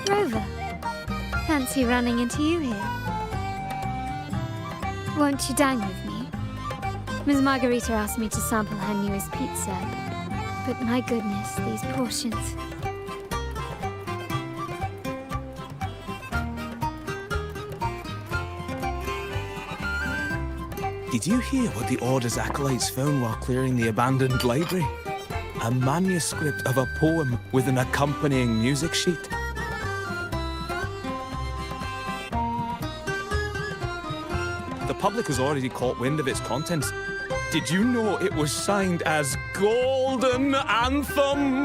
Rover, fancy running into you here. Won't you dine with me? Ms. Margarita asked me to sample her newest pizza, but my goodness, these portions. Did you hear what the Order's acolytes found while clearing the abandoned library? A manuscript of a poem with an accompanying music sheet. The public has already caught wind of its contents. Did you know it was signed as Golden Anthem?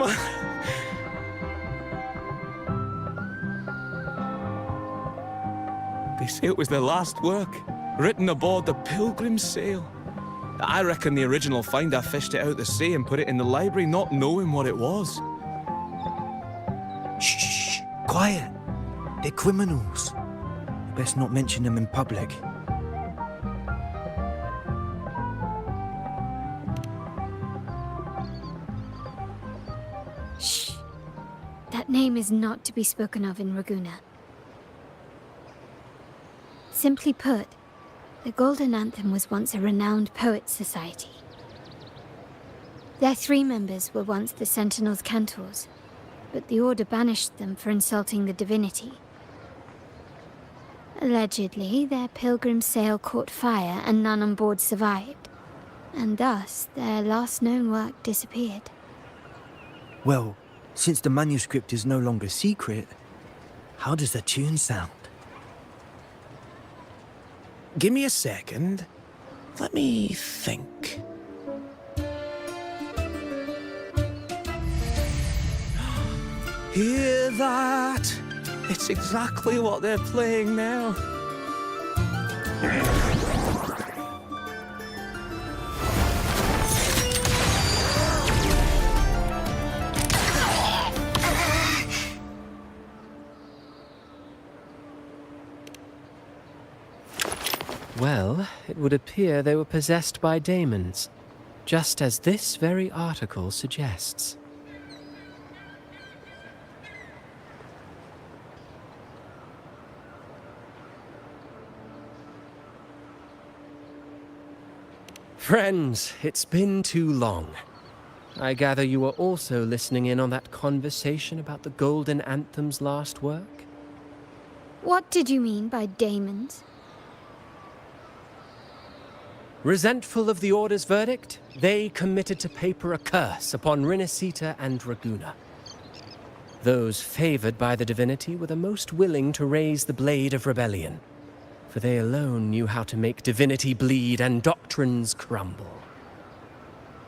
They say it was their last work, written aboard the Pilgrim's Sail. I reckon the original finder fished it out the sea and put it in the library, not knowing what it was. Shh! Quiet! They're criminals. Best not mention them in public. Shh. That name is not to be spoken of in Ragunna. Simply put, the Golden Anthem was once a renowned poets' society. Their 3 members were once the Sentinel's cantors, but the Order banished them for insulting the divinity. Allegedly, their pilgrim sail caught fire and none on board survived, and thus their last known work disappeared. Well, since the manuscript is no longer secret, how does the tune sound? Give me a second. Let me think. Hear that? It's exactly what they're playing now. Well, it would appear they were possessed by Daemons, just as this very article suggests. Friends, it's been too long. I gather you were also listening in on that conversation about the Golden Anthem's last work? What did you mean by Daemons? Resentful of the Order's verdict, they committed to paper a curse upon Rinascita and Ragunna. Those favored by the divinity were the most willing to raise the blade of rebellion, for they alone knew how to make divinity bleed and doctrines crumble.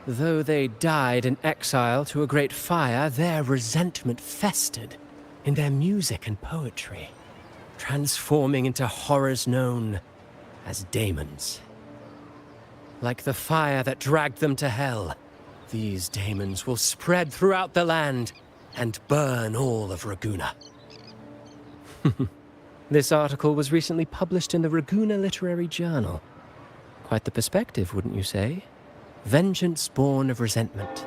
Though they died in exile to a great fire, their resentment festered in their music and poetry, transforming into horrors known as Daemons. Like the fire that dragged them to hell, these Daemons will spread throughout the land and burn all of Ragunna. This article was recently published in the Ragunna Literary Journal. Quite the perspective, wouldn't you say? Vengeance born of resentment.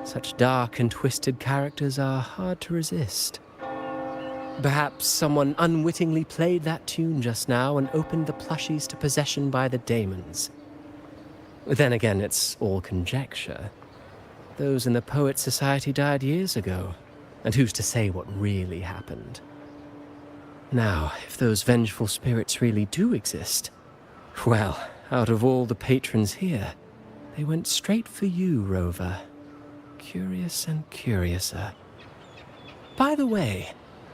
Such dark and twisted characters are hard to resist. Perhaps someone unwittingly played that tune just now and opened the plushies to possession by the Daemons. Then again, it's all conjecture. Those in the Poets' Society died years ago, and who's to say what really happened? Now, if those vengeful spirits really do exist, well, out of all the patrons here, they went straight for you, Rover. Curious and curiouser. By the way,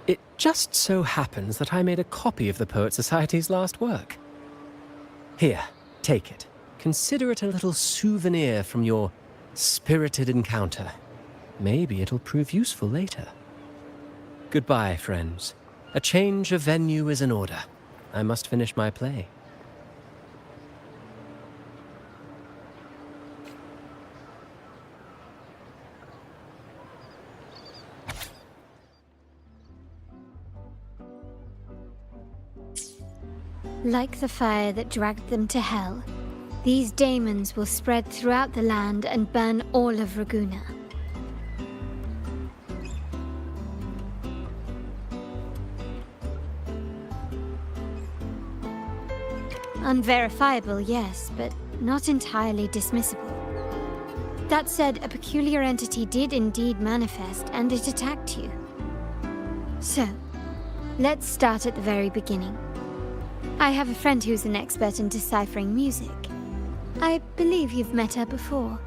it just so happens that I made a copy of the Poets' Society's last work. Here, take it. Consider it a little souvenir from your spirited encounter. Maybe it'll prove useful later. Goodbye, friends. A change of venue is in order. I must finish my play. Like the fire that dragged them to hell, these Daemons will spread throughout the land and burn all of Ragunna. Unverifiable, yes, but not entirely dismissible. That said, a peculiar entity did indeed manifest, and it attacked you. So, let's start at the very beginning. I have a friend who's an expert in deciphering music. I believe you've met her before.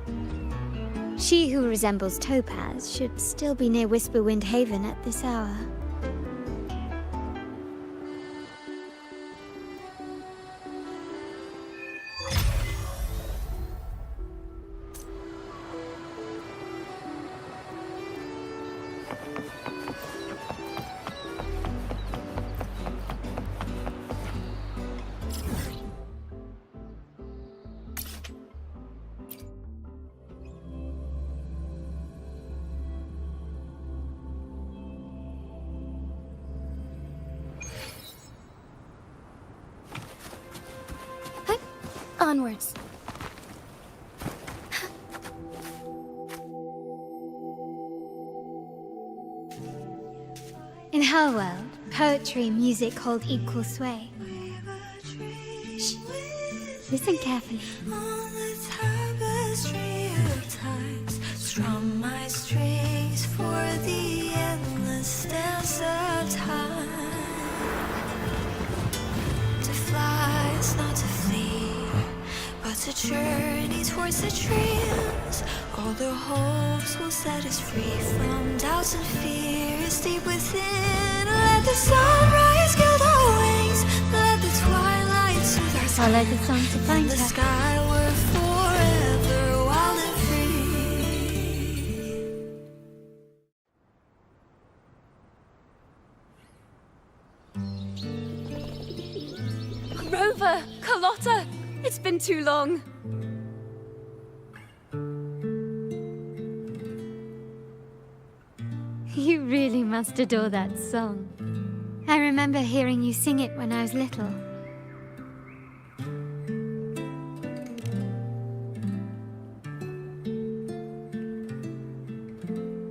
She who resembles Topaz should still be near Whisperwind Haven at this hour. Onwards. In her world, poetry and music hold equal sway. Shh. Listen carefully. On the tapestry of times, strum my strings for the endless dance of time. To fly is not to flee, but to journey towards the dreams. All the hopes will set us free from doubts and fears deep within. Let the sunrise gild our wings, let the twilight soothe our Follow the song to find in the her. sky we're forever wild and free. Rover! Carlotta! It's been too long. You really must adore that song. I remember hearing you sing it when I was little.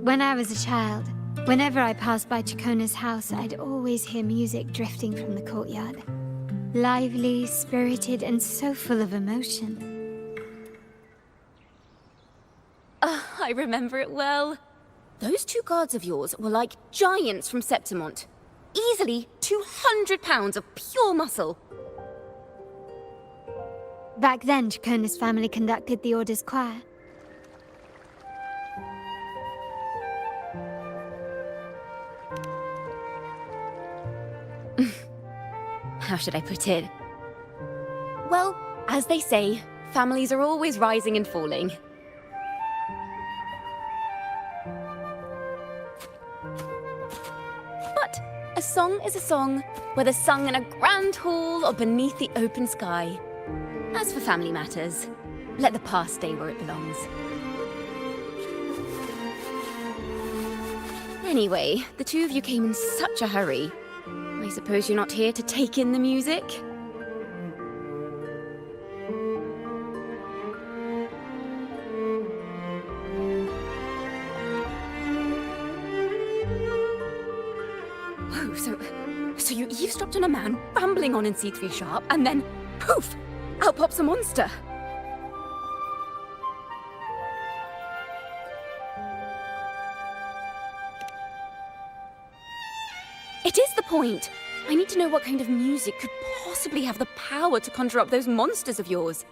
When I was a child, whenever I passed by Ciaccona's house, I'd always hear music drifting from the courtyard. Lively, spirited, and so full of emotion. I remember it well. Those two guards of yours were like giants from Septimont. Easily 200 pounds of pure muscle. Back then, Ciaccona's family conducted the Order's choir. How should I put it? Well, as they say, families are always rising and falling. But a song is a song, whether sung in a grand hall or beneath the open sky. As for family matters, let the past stay where it belongs. Anyway, the two of you came in such a hurry. I suppose you're not here to take in the music? Whoa, so you eavesdropped on a man rambling on in C3 Sharp, and then, poof, out pops a monster. It is the point. I need to know what kind of music could possibly have the power to conjure up those monsters of yours.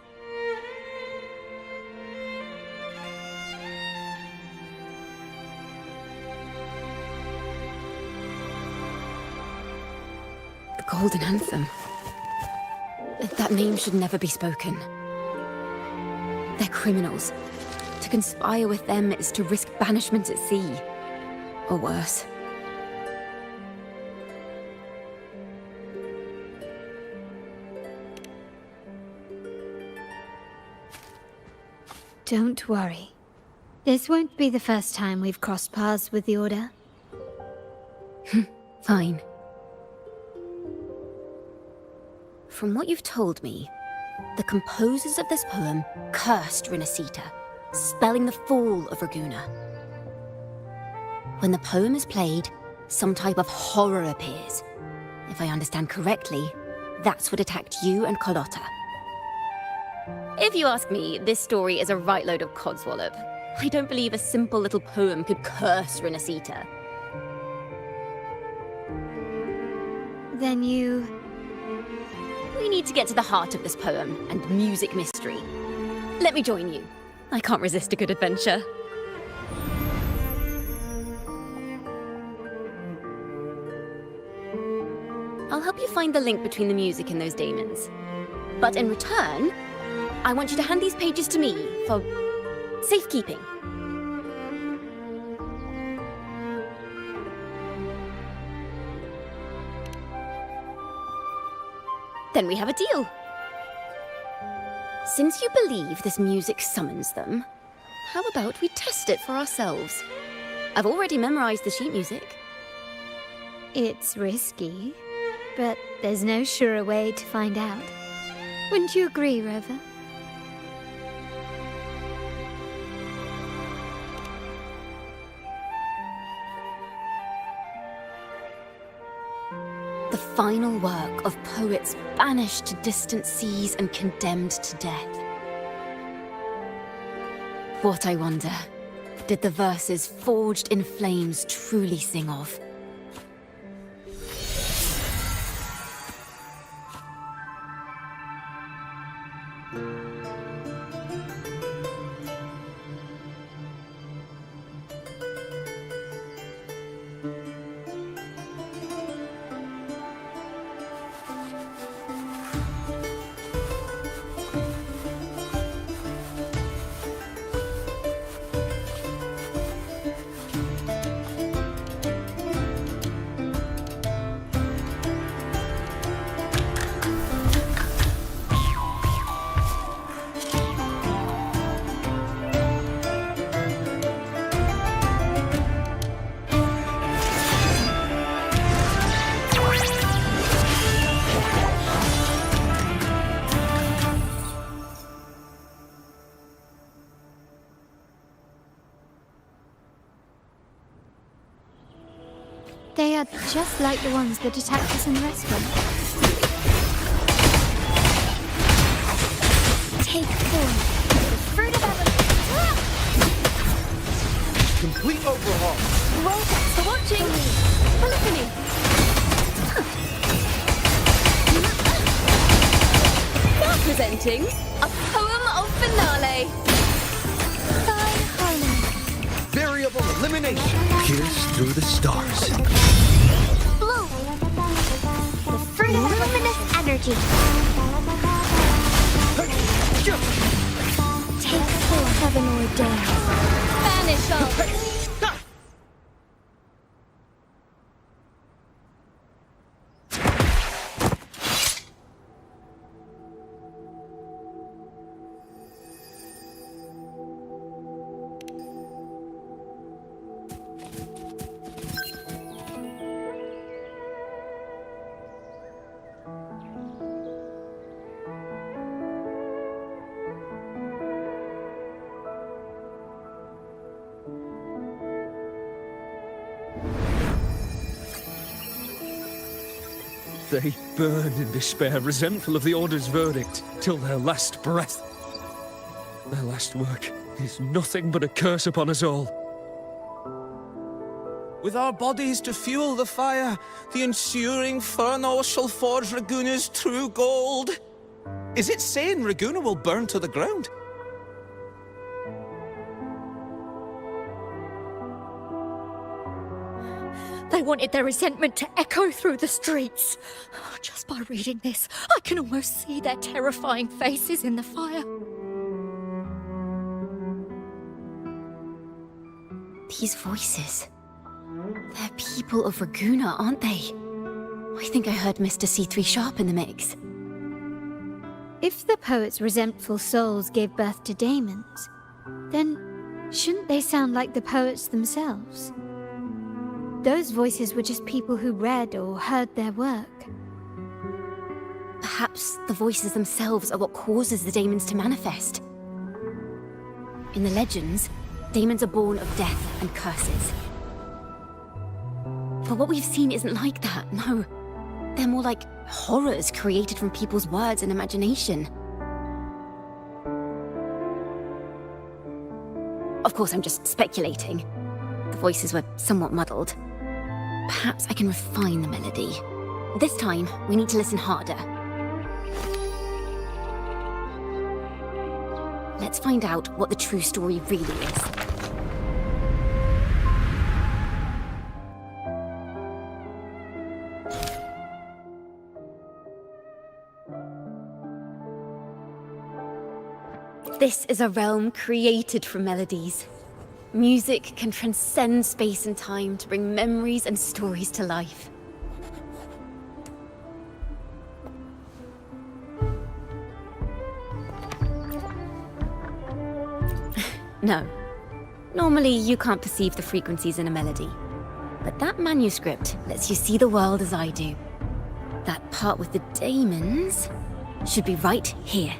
The Golden Anthem. That name should never be spoken. They're criminals. To conspire with them is to risk banishment at sea. Or worse. Don't worry. This won't be the first time we've crossed paths with the Order. Fine. From what you've told me, the composers of this poem cursed Rinascita, spelling the fall of Ragunna. When the poem is played, some type of horror appears. If I understand correctly, That's what attacked you and Carlotta. If you ask me, this story is a right load of codswallop. I don't believe a simple little poem could curse Renacita. Then you... We need to get to the heart of this poem and music mystery. Let me join you. I can't resist a good adventure. I'll help you find the link between the music and those daemons. But in return, I want you to hand these pages to me for safekeeping. Then we have a deal. Since you believe this music summons them, how about we test it for ourselves? I've already memorized the sheet music. It's risky, but there's no surer way to find out. Wouldn't you agree, Rover? The final work of poets banished to distant seas and condemned to death. What, I wonder, did the verses forged in flames truly sing of? They are just like the ones that attacked us in the restaurant. Take 4. The fruit of heaven. Complete overhaul. Roll thanks for watching. Polyphony. Now presenting a poem of finale. Fine harmony. Variable elimination. Pierce through the stars. Blue. The fruit of luminous energy. Take 4 heavenward dance. Banish all. They burn in despair, resentful of the Order's verdict, till their last breath. Their last work is nothing but a curse upon us all. With our bodies to fuel the fire, the ensuing furnace shall forge Ragunna's true gold. Is it saying Ragunna will burn to the ground? They wanted their resentment to echo through the streets. Just by reading this, I can almost see their terrifying faces in the fire. These voices. They're people of Ragunna, aren't they? I think I heard Mr. C3 Sharp in the mix. If the poet's resentful souls gave birth to Daemons, then shouldn't they sound like the poets themselves? Those voices were just people who read or heard their work. Perhaps the voices themselves are what causes the Daemons to manifest. In the legends, Daemons are born of death and curses. But what we've seen isn't like that, no. They're more like horrors created from people's words and imagination. Of course, I'm just speculating. The voices were somewhat muddled. Perhaps I can refine the melody. This time, we need to listen harder. Let's find out what the true story really is. This is a realm created from melodies. Music can transcend space and time to bring memories and stories to life. No. Normally, you can't perceive the frequencies in a melody. But that manuscript lets you see the world as I do. That part with the Daemons should be right here.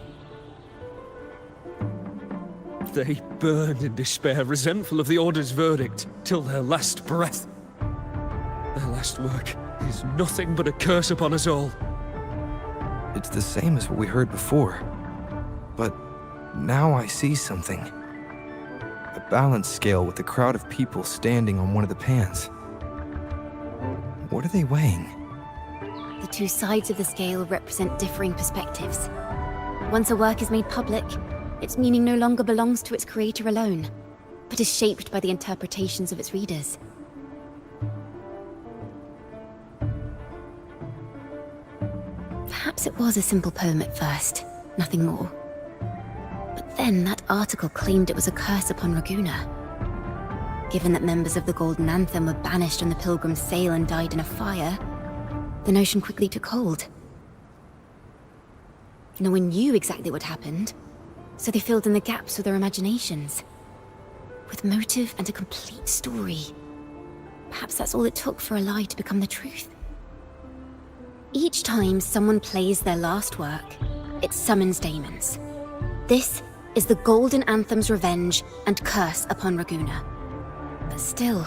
They burn in despair, resentful of the Order's verdict, till their last breath. Their last work is nothing but a curse upon us all. It's the same as what we heard before. But now I see something. A balance scale with a crowd of people standing on one of the pans. What are they weighing? The two sides of the scale represent differing perspectives. Once a work is made public, its meaning no longer belongs to its creator alone, but is shaped by the interpretations of its readers. Perhaps it was a simple poem at first, nothing more. But then that article claimed it was a curse upon Ragunna. Given that members of the Golden Anthem were banished on the Pilgrim's sail and died in a fire, the notion quickly took hold. No one knew exactly what happened, so they filled in the gaps with their imaginations. With motive and a complete story. Perhaps that's all it took for a lie to become the truth. Each time someone plays their last work, it summons Daemons. This is the Golden Anthem's revenge and curse upon Ragunna. But still,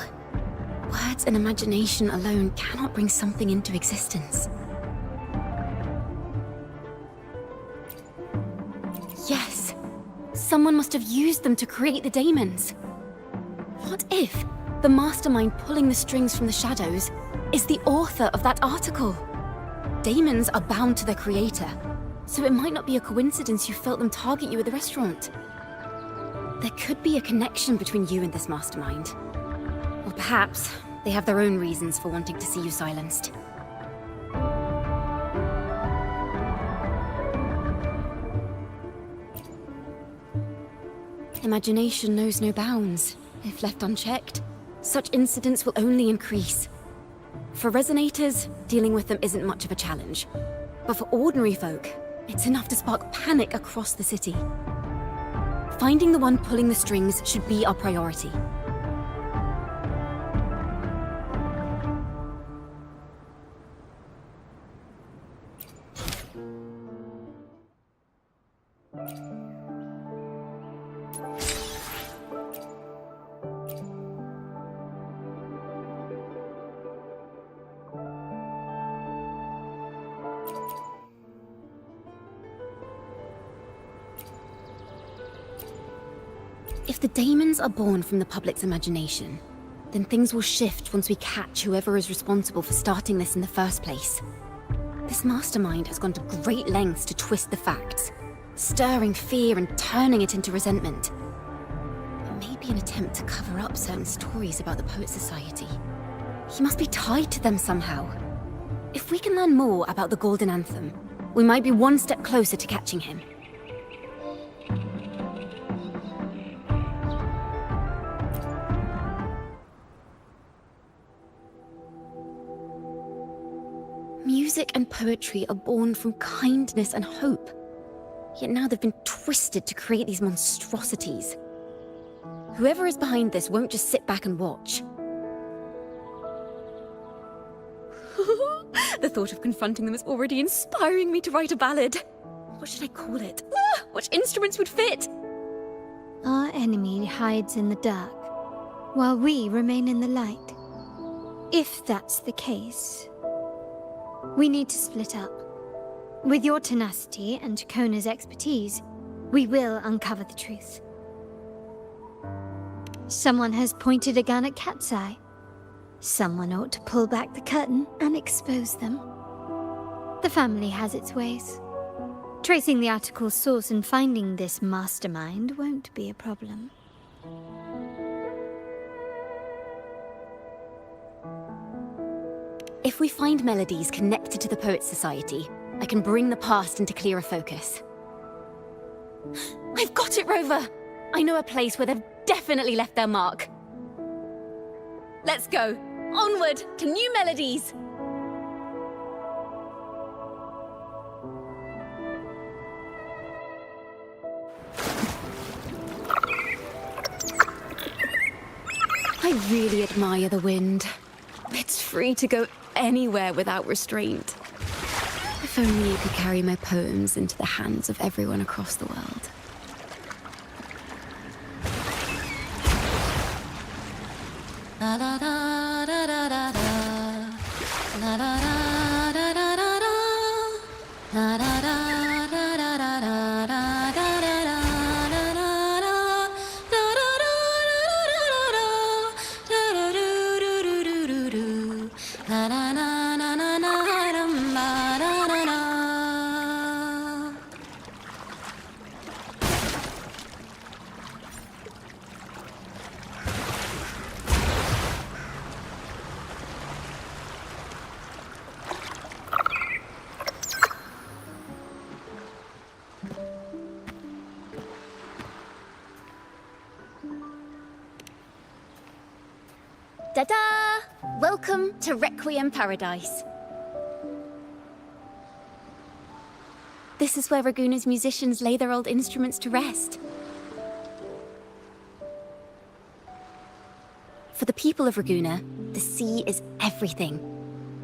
words and imagination alone cannot bring something into existence. Yes, someone must have used them to create the Daemons. What if the mastermind pulling the strings from the shadows is the author of that article? Daemons are bound to their creator, so it might not be a coincidence you felt them target you at the restaurant. There could be a connection between you and this mastermind. Or perhaps they have their own reasons for wanting to see you silenced. Imagination knows no bounds. If left unchecked, such incidents will only increase. For resonators, dealing with them isn't much of a challenge. But for ordinary folk, it's enough to spark panic across the city. Finding the one pulling the strings should be our priority. If the Daemons are born from the public's imagination, then things will shift once we catch whoever is responsible for starting this in the first place. This mastermind has gone to great lengths to twist the facts, stirring fear and turning it into resentment. It may be an attempt to cover up certain stories about the Poet Society. He must be tied to them somehow. If we can learn more about the Golden Anthem, we might be one step closer to catching him. Music and poetry are born from kindness and hope. Yet now they've been twisted to create these monstrosities. Whoever is behind this won't just sit back and watch. The thought of confronting them is already inspiring me to write a ballad. What should I call it? Which instruments would fit? Our enemy hides in the dark, while we remain in the light. If that's the case, We need to split up. With your tenacity and Ciaccona's expertise, we will uncover the truth. Someone has pointed a gun at Cat's Eye. Someone ought to pull back the curtain and expose them. The family has its ways. Tracing the article's source and finding this mastermind won't be a problem. If we find melodies connected to the Poets Society, I can bring the past into clearer focus. I've got it, Rover! I know a place where they've definitely left their mark. Let's go! Onward to new melodies! I really admire the wind. It's free to go anywhere without restraint. If only it could carry my poems into the hands of everyone across the world. La da da da da da da. La da da da da da da. La da da da da da da da da da da. Ta-da! Welcome to Requiem Paradise. This is where Ragunna's musicians lay their old instruments to rest. For the people of Ragunna, the sea is everything.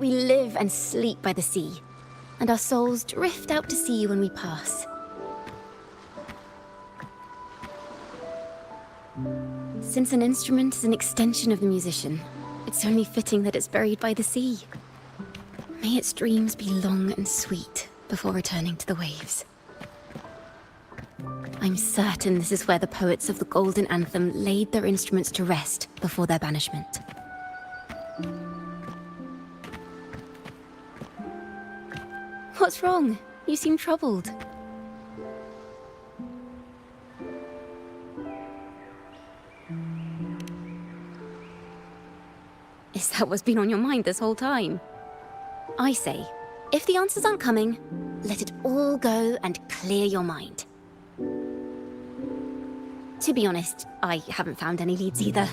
We live and sleep by the sea, and our souls drift out to sea when we pass. Since an instrument is an extension of the musician, it's only fitting that it's buried by the sea. May its dreams be long and sweet before returning to the waves. I'm certain this is where the poets of the Golden Anthem laid their instruments to rest before their banishment. What's wrong? You seem troubled. Is that what's been on your mind this whole time? I say, if the answers aren't coming, let it all go and clear your mind. To be honest, I haven't found any leads either.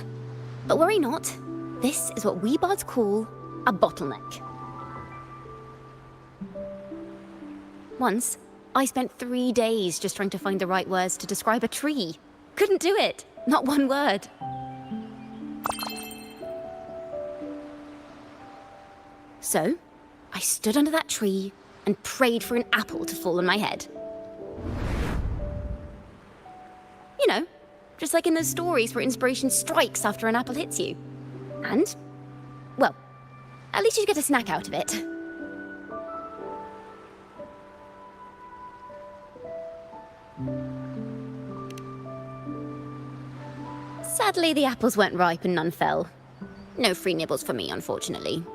But worry not. This is what we bards call a bottleneck. Once, I spent 3 days just trying to find the right words to describe a tree. Couldn't do it. Not one word. So, I stood under that tree and prayed for an apple to fall on my head. You know, just like in those stories where inspiration strikes after an apple hits you. And, well, at least you get a snack out of it. Sadly, the apples weren't ripe and none fell. No free nibbles for me, unfortunately.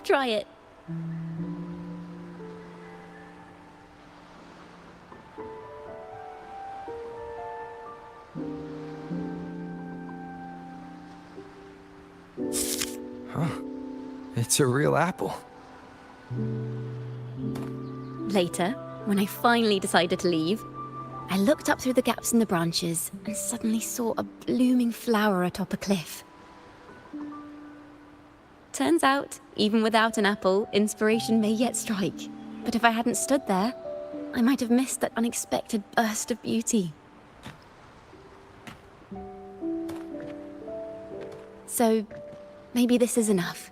Try it. Huh. It's a real apple. Later, when I finally decided to leave, I looked up through the gaps in the branches and suddenly saw a blooming flower atop a cliff. Turns out, even without an apple, inspiration may yet strike. But if I hadn't stood there, I might have missed that unexpected burst of beauty. So, maybe this is enough.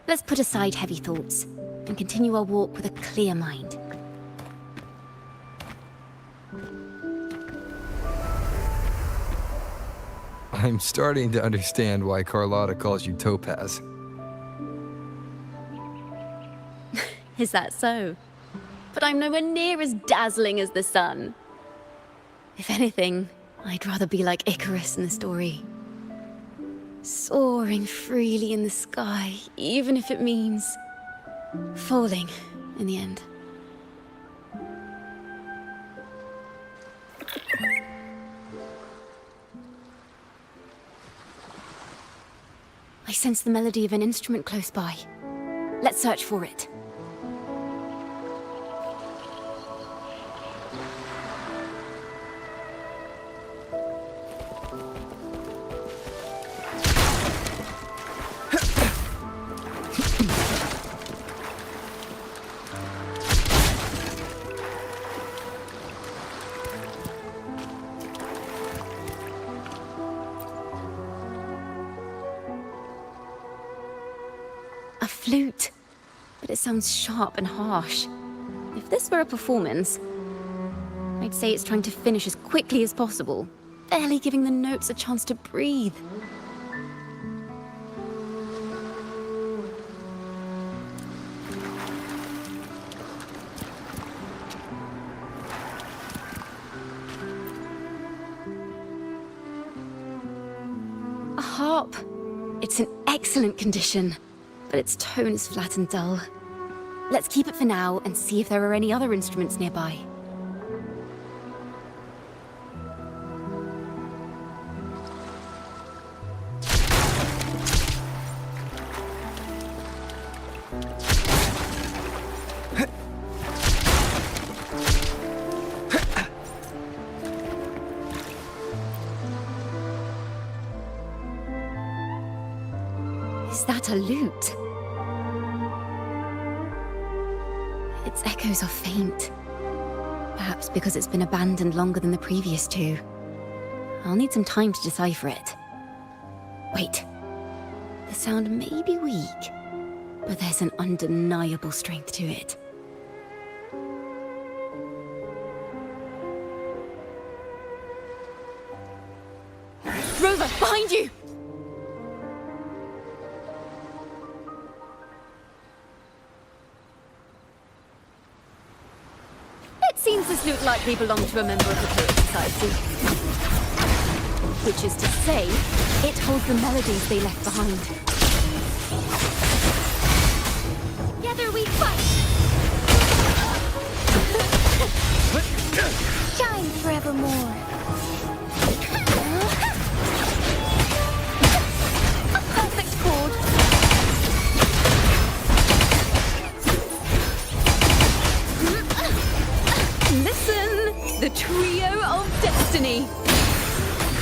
Let's put aside heavy thoughts and continue our walk with a clear mind. I'm starting to understand why Carlotta calls you Topaz. Is that so? But I'm nowhere near as dazzling as the sun. If anything, I'd rather be like Icarus in the story. Soaring freely in the sky, even if it means falling in the end. I sense the melody of an instrument close by. Let's search for it. A flute, but it sounds sharp and harsh. If this were a performance, I'd say it's trying to finish as quickly as possible, barely giving the notes a chance to breathe. A harp. It's in excellent condition, but its tone is flat and dull. Let's keep it for now and see if there are any other instruments nearby. Is that a lute? Its echoes are faint. Perhaps because it's been abandoned longer than the previous two. I'll need some time to decipher it. Wait. The sound may be weak, but there's an undeniable strength to it. Rover, behind you! Seems this lute likely belonged to a member of the Poet Society. Which is to say, it holds the melodies they left behind. Together we fight! Shine forevermore. A perfect chord! Listen! The trio of destiny!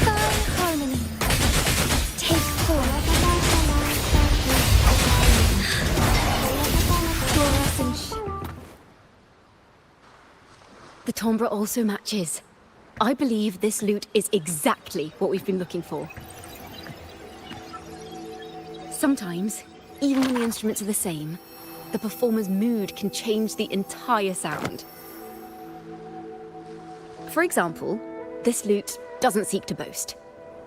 Fine harmony. Take 4. Fluorescent. The timbre also matches. I believe this lute is exactly what we've been looking for. Sometimes, even when the instruments are the same, the performer's mood can change the entire sound. For example, this lute doesn't seek to boast.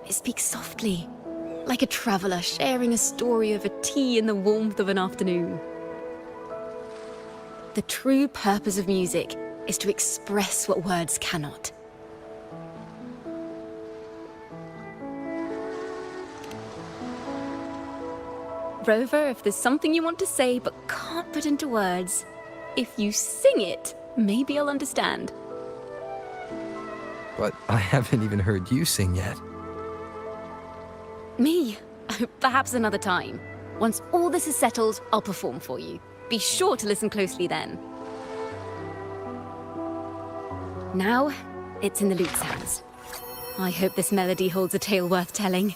It speaks softly, like a traveler sharing a story over tea in the warmth of an afternoon. The true purpose of music is to express what words cannot. Rover, if there's something you want to say but can't put into words, if you sing it, maybe I'll understand. But I haven't even heard you sing yet. Me? Perhaps another time. Once all this is settled, I'll perform for you. Be sure to listen closely then. Now, it's in the lute's hands. I hope this melody holds a tale worth telling.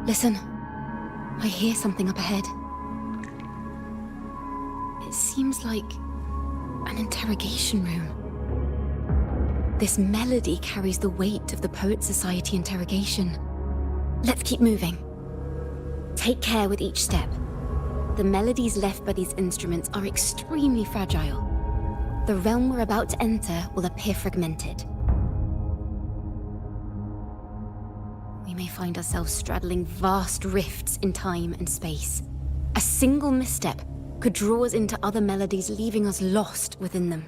Listen, I hear something up ahead. It seems like an interrogation room. This melody carries the weight of the Poet Society interrogation. Let's keep moving. Take care with each step. The melodies left by these instruments are extremely fragile. The realm we're about to enter will appear fragmented. We may find ourselves straddling vast rifts in time and space. A single misstep could draw us into other melodies, leaving us lost within them.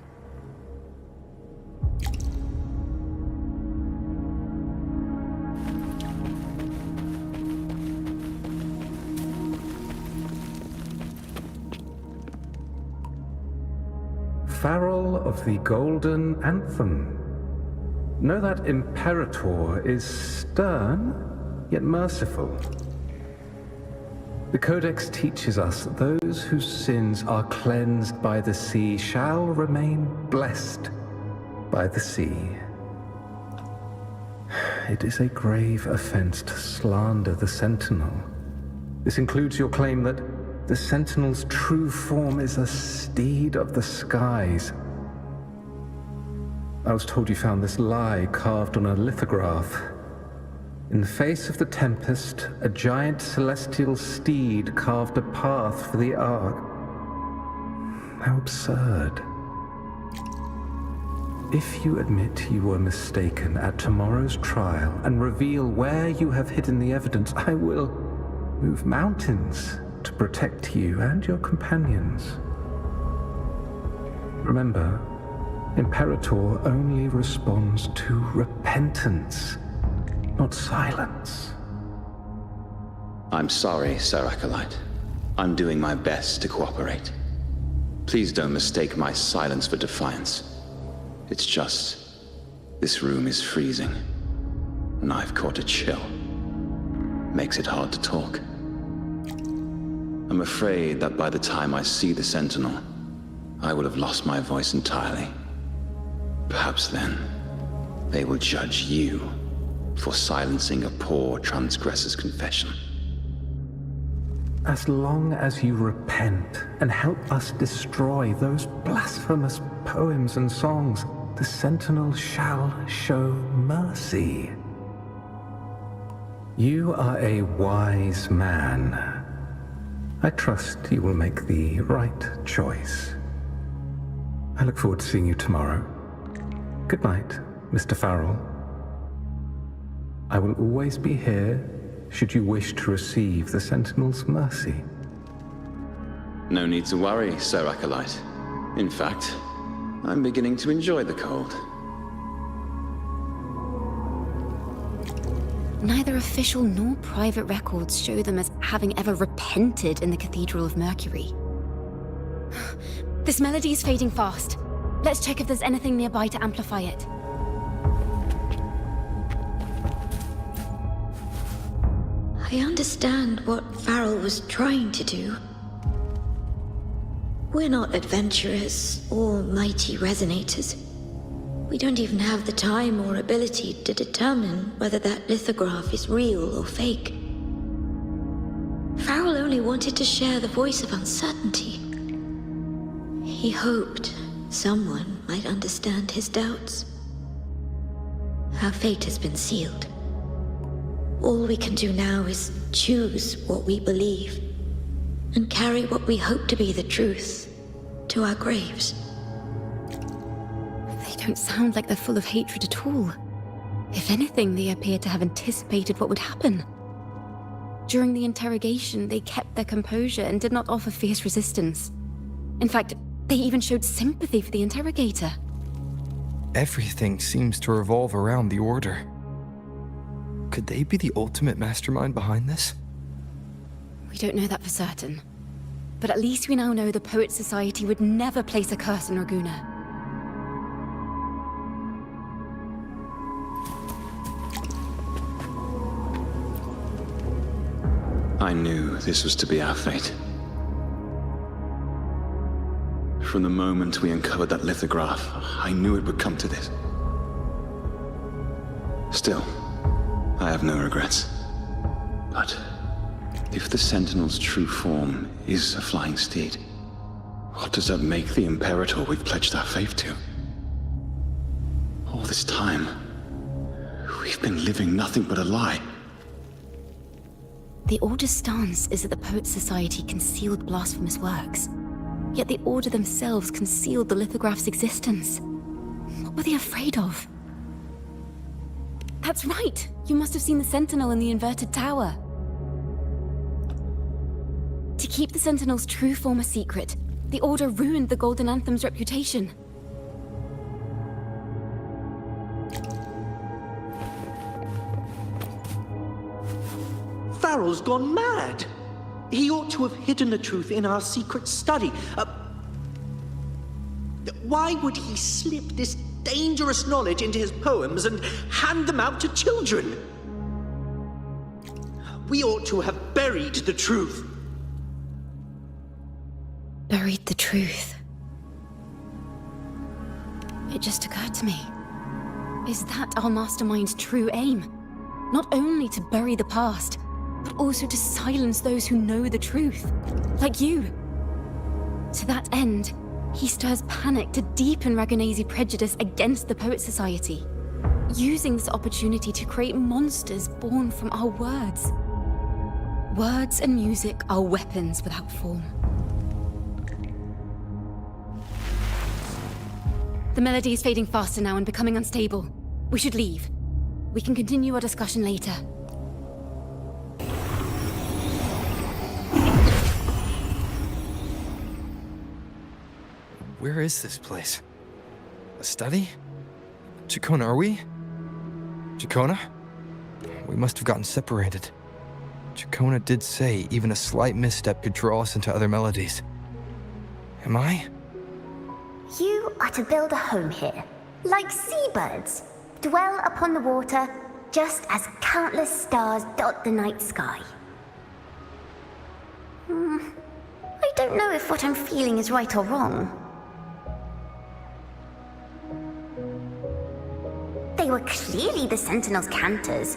Farrell of the Golden Anthem. Know that Imperator is stern, yet merciful. The Codex teaches us that those whose sins are cleansed by the sea shall remain blessed by the sea. It is a grave offense to slander the Sentinel. This includes your claim that the Sentinel's true form is a steed of the skies. I was told you found this lie carved on a lithograph. In the face of the tempest, a giant celestial steed carved a path for the Ark. How absurd. If you admit you were mistaken at tomorrow's trial and reveal where you have hidden the evidence, I will move mountains to protect you and your companions. Remember, Imperator only responds to repentance, not silence. I'm sorry, Sir Acolyte. I'm doing my best to cooperate. Please don't mistake my silence for defiance. It's just, this room is freezing, and I've caught a chill. Makes it hard to talk. I'm afraid that by the time I see the Sentinel, I will have lost my voice entirely. Perhaps then, they will judge you for silencing a poor transgressor's confession. As long as you repent and help us destroy those blasphemous poems and songs, the Sentinel shall show mercy. You are a wise man. I trust you will make the right choice. I look forward to seeing you tomorrow. Good night, Mr. Farrell. I will always be here should you wish to receive the Sentinel's mercy. No need to worry, Sir Acolyte. In fact, I'm beginning to enjoy the cold. Neither official nor private records show them as having ever repented in the Cathedral of Mercury. This melody is fading fast. Let's check if there's anything nearby to amplify it. I understand what Farrell was trying to do. We're not adventurers or mighty resonators. We don't even have the time or ability to determine whether that lithograph is real or fake. Farrell only wanted to share the voice of uncertainty. He hoped someone might understand his doubts. Our fate has been sealed. All we can do now is choose what we believe and carry what we hope to be the truth to our graves. They don't sound like they're full of hatred at all. If anything, they appear to have anticipated what would happen. During the interrogation, they kept their composure and did not offer fierce resistance. In fact, they even showed sympathy for the interrogator. Everything seems to revolve around the Order. Could they be the ultimate mastermind behind this? We don't know that for certain. But at least we now know the Poet Society would never place a curse on Ragunna. I knew this was to be our fate. From the moment we uncovered that lithograph, I knew it would come to this. Still, I have no regrets. But If the Sentinel's true form is a flying steed, what does that make the Imperator we've pledged our faith to? All this time, we've been living nothing but a lie. The Order's stance is that the Poets' Society concealed blasphemous works, yet the Order themselves concealed the lithograph's existence. What were they afraid of? That's right! You must have seen the Sentinel in the inverted tower. To keep the Sentinel's true form a secret, the Order ruined the Golden Anthem's reputation. Farrell's gone mad. He ought to have hidden the truth in our secret study. Why would he slip this dangerous knowledge into his poems and hand them out to children? We ought to have buried the truth. Buried the truth. It just occurred to me. Is that our mastermind's true aim? Not only to bury the past, but also to silence those who know the truth, like you. To that end, he stirs panic to deepen Ragunnese prejudice against the Poets' Society, using this opportunity to create monsters born from our words. Words and music are weapons without form. The melody is fading faster now and becoming unstable. We should leave. We can continue our discussion later. Where is this place? A study? Ciaccona, are we? Ciaccona? We must have gotten separated. Ciaccona did say even a slight misstep could draw us into other melodies. Am I? You are to build a home here, like seabirds. Dwell upon the water, just as countless stars dot the night sky. I don't know if what I'm feeling is right or wrong. They were clearly the Sentinel's cantors.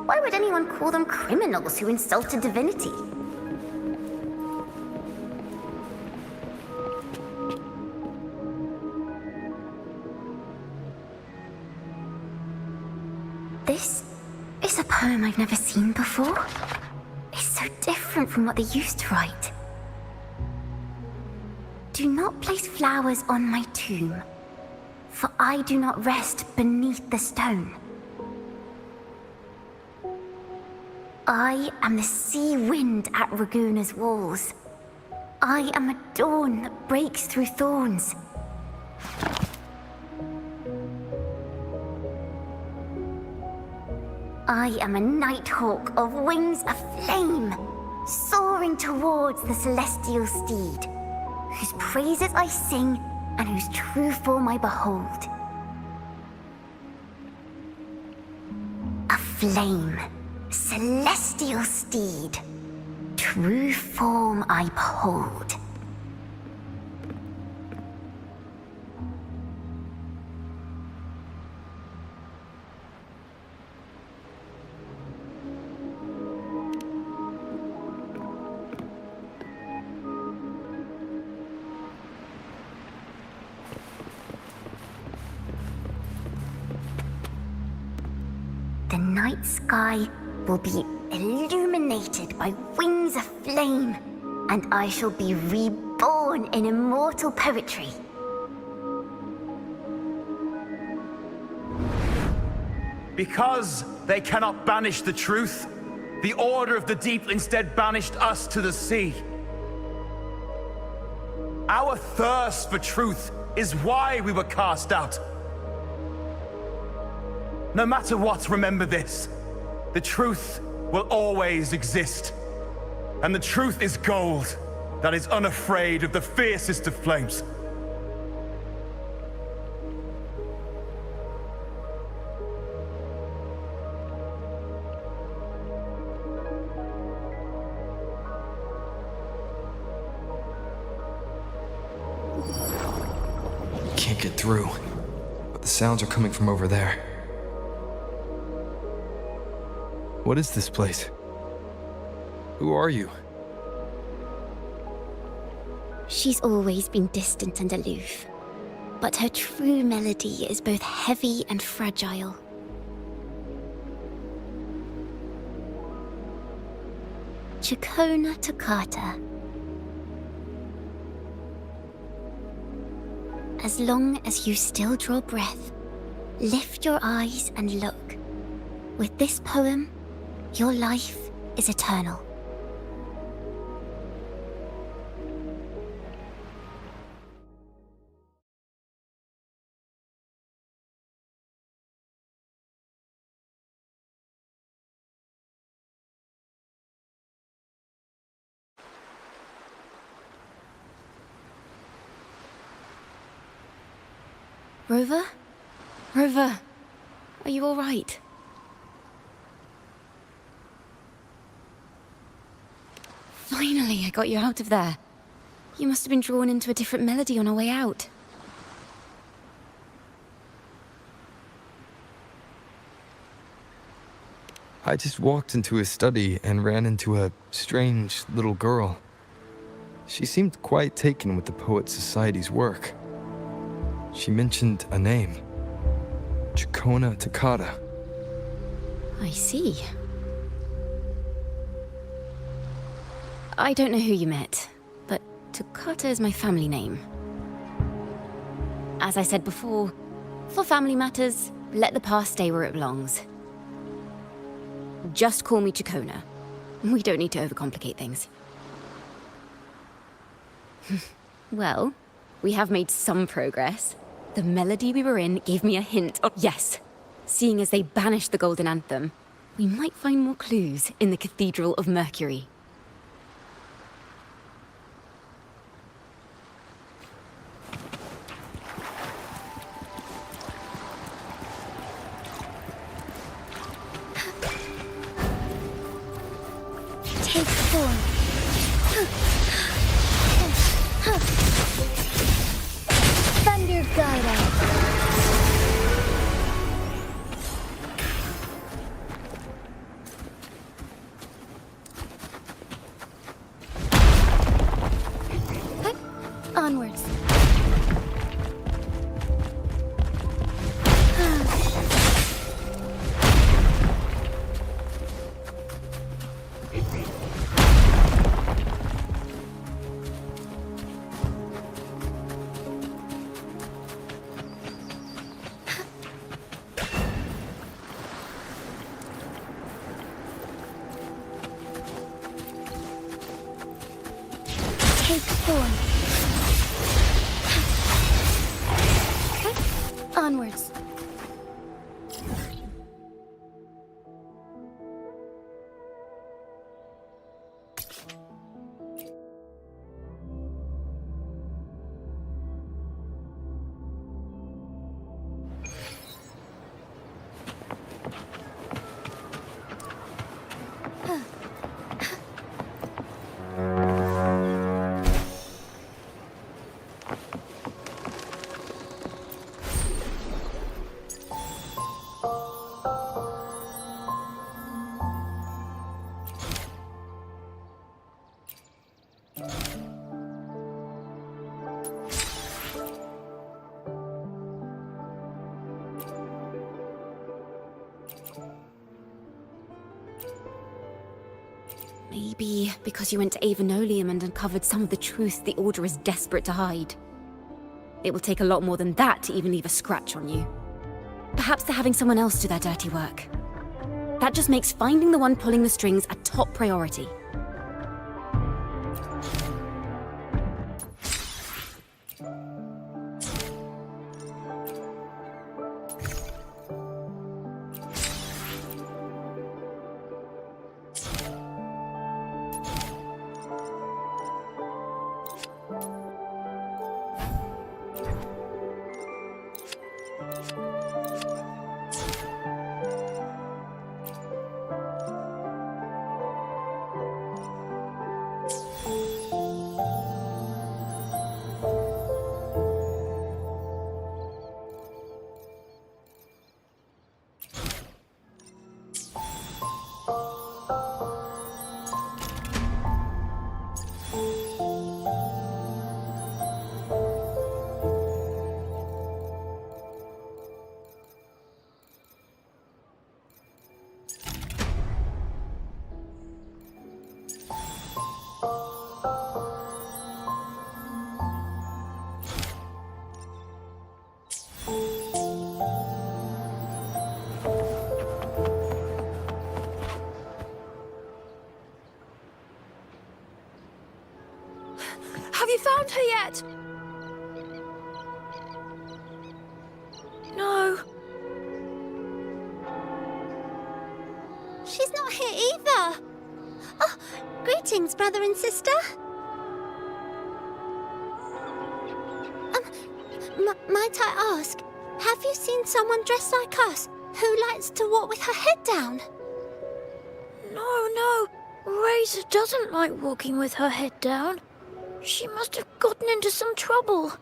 Why would anyone call them criminals who insulted divinity? This is a poem I've never seen before. It's so different from what they used to write. Do not place flowers on my tomb, for I do not rest beneath the stone. I am the sea wind at Ragunna's walls. I am a dawn that breaks through thorns. I am a nighthawk of wings aflame, soaring towards the celestial steed, whose praises I sing and whose true form I behold. A flame, celestial steed, true form I behold. The night sky will be illuminated by wings of flame, and I shall be reborn in immortal poetry. Because they cannot banish the truth, the Order of the Deep instead banished us to the sea. Our thirst for truth is why we were cast out. No matter what, remember this. The truth will always exist. And the truth is gold that is unafraid of the fiercest of flames. Can't get through, but the sounds are coming from over there. What is this place? Who are you? She's always been distant and aloof, but her true melody is both heavy and fragile. Ciaccona Toccata. As long as you still draw breath, lift your eyes and look. With this poem, your life is eternal. Rover? Rover, are you all right? Finally, I got you out of there. You must have been drawn into a different melody on our way out. I just walked into his study and ran into a strange little girl. She seemed quite taken with the Poet Society's work. She mentioned a name. Ciaccona Toccata. I see. I don't know who you met, but Toccata is my family name. As I said before, for family matters, let the past stay where it belongs. Just call me Ciaccona. We don't need to overcomplicate things. Well, we have made some progress. The melody we were in gave me a hint of yes. Seeing as they banished the Golden Anthem, we might find more clues in the Cathedral of Mercury. Take form. Thunder Guide. Onwards. Take form. Onwards. Maybe because you went to Avenolium and uncovered some of the truth the Order is desperate to hide. It will take a lot more than that to even leave a scratch on you. Perhaps they're having someone else do their dirty work. That just makes finding the one pulling the strings a top priority. you found her yet? No. She's not here either. Oh, greetings, brother and sister. Might I ask, have you seen someone dressed like us who likes to walk with her head down? No. Razor doesn't like walking with her head down. She must have gotten into some trouble.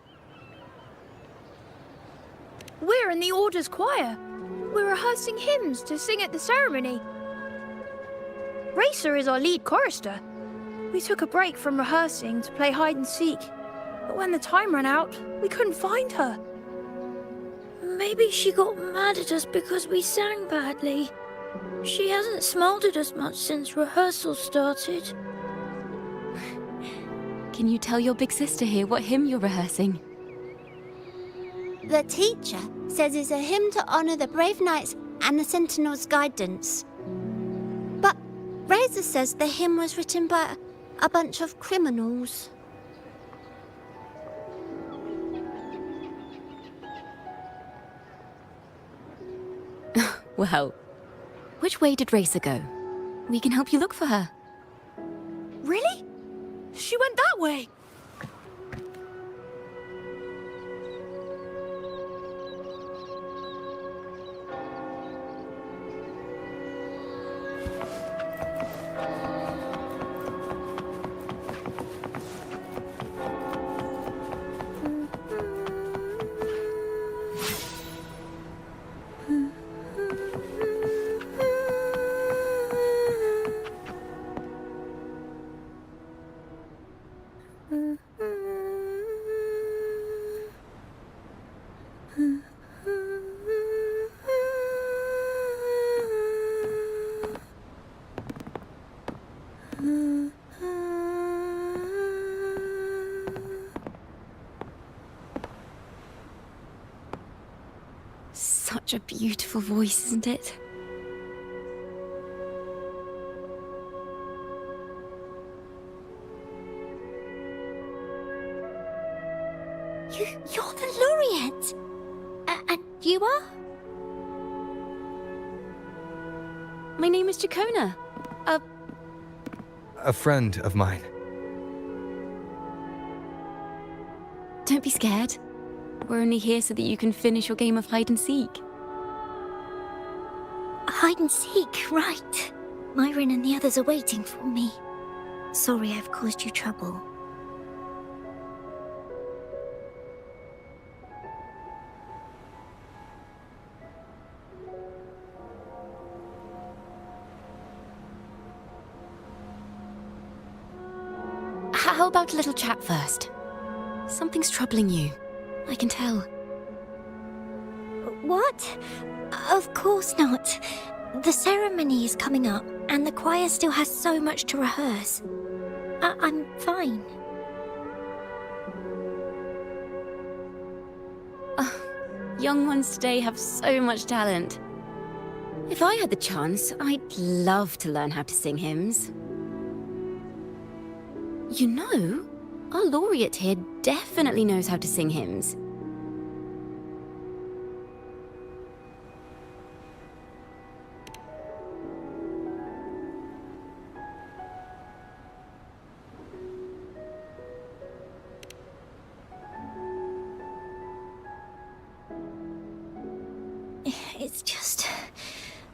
We're in the Order's choir. We're rehearsing hymns to sing at the ceremony. Racer is our lead chorister. We took a break from rehearsing to play hide and seek. But when the time ran out, we couldn't find her. Maybe she got mad at us because we sang badly. She hasn't smiled at us much since rehearsal started. Can you tell your big sister here what hymn you're rehearsing? The teacher says it's a hymn to honor the brave knights and the Sentinel's guidance. But Razor says the hymn was written by a bunch of criminals. Well, which way did Racer go? We can help you look for her. Really? She went that way. Such a beautiful voice, isn't it? You're the laureate! And you are? My name is Ciaccona. A friend of mine. Don't be scared. We're only here so that you can finish your game of hide and seek. Hide and seek, right. Myron and the others are waiting for me. Sorry I've caused you trouble. How about a little chat first? Something's troubling you. I can tell. What? Of course not. The ceremony is coming up, and the choir still has so much to rehearse. I'm fine. Young ones today have so much talent. If I had the chance, I'd love to learn how to sing hymns. You know, our laureate here definitely knows how to sing hymns. It's just...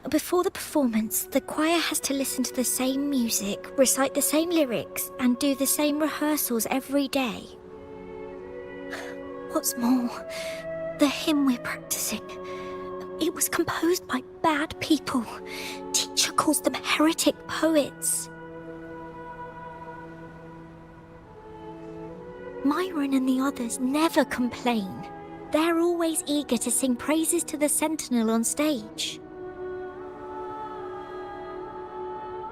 Before the performance, the choir has to listen to the same music, recite the same lyrics, and do the same rehearsals every day. What's more, the hymn we're practicing, it was composed by bad people. Teacher calls them heretic poets. Myron and the others never complain. They're always eager to sing praises to the Sentinel on stage.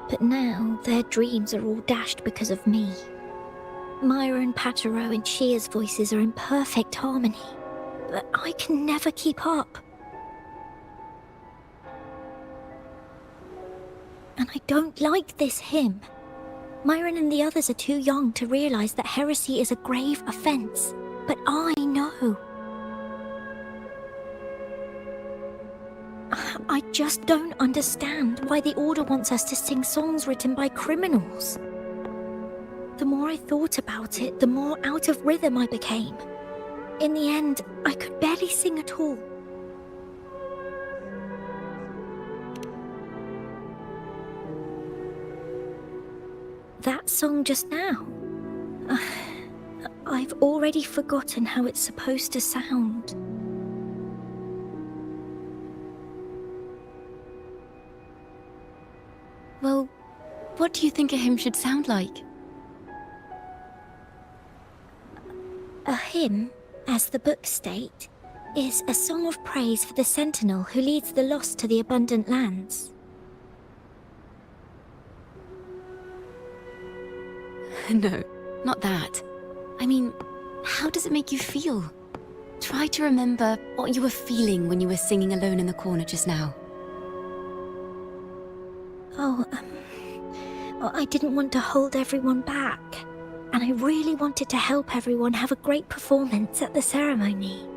But now, their dreams are all dashed because of me. Myron, Patero, and Shia's voices are in perfect harmony, but I can never keep up. And I don't like this hymn. Myron and the others are too young to realize that heresy is a grave offense. But I know. I just don't understand why the Order wants us to sing songs written by criminals. The more I thought about it, the more out of rhythm I became. In the end, I could barely sing at all. That song just now. I've already forgotten how it's supposed to sound. Well, what do you think a hymn should sound like? A hymn, as the books state, is a song of praise for the sentinel who leads the lost to the abundant lands. No, not that. I mean, how does it make you feel? Try to remember what you were feeling when you were singing alone in the corner just now. I didn't want to hold everyone back, and I really wanted to help everyone have a great performance at the ceremony.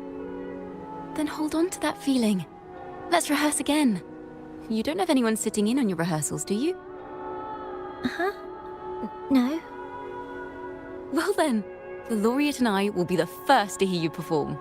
Then hold on to that feeling. Let's rehearse again. You don't have anyone sitting in on your rehearsals, do you? Uh-huh. No. Well then, the laureate and I will be the first to hear you perform.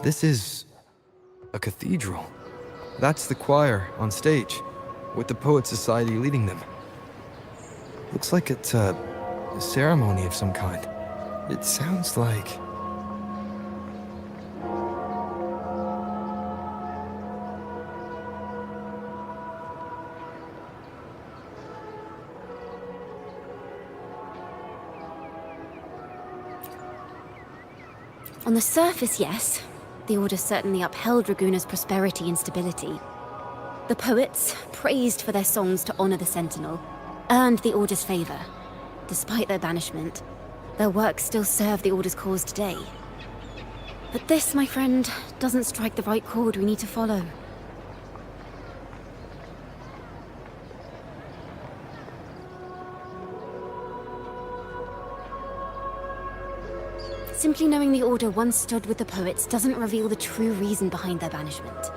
This is a cathedral. That's the choir on stage, with the Poet Society leading them. Looks like it's a ceremony of some kind. It sounds like... On the surface, yes. The Order certainly upheld Ragunna's prosperity and stability. The poets, praised for their songs to honor the Sentinel, earned the Order's favor. Despite their banishment, their works still serve the Order's cause today. But this, my friend, doesn't strike the right chord we need to follow. Simply knowing the Order once stood with the poets doesn't reveal the true reason behind their banishment.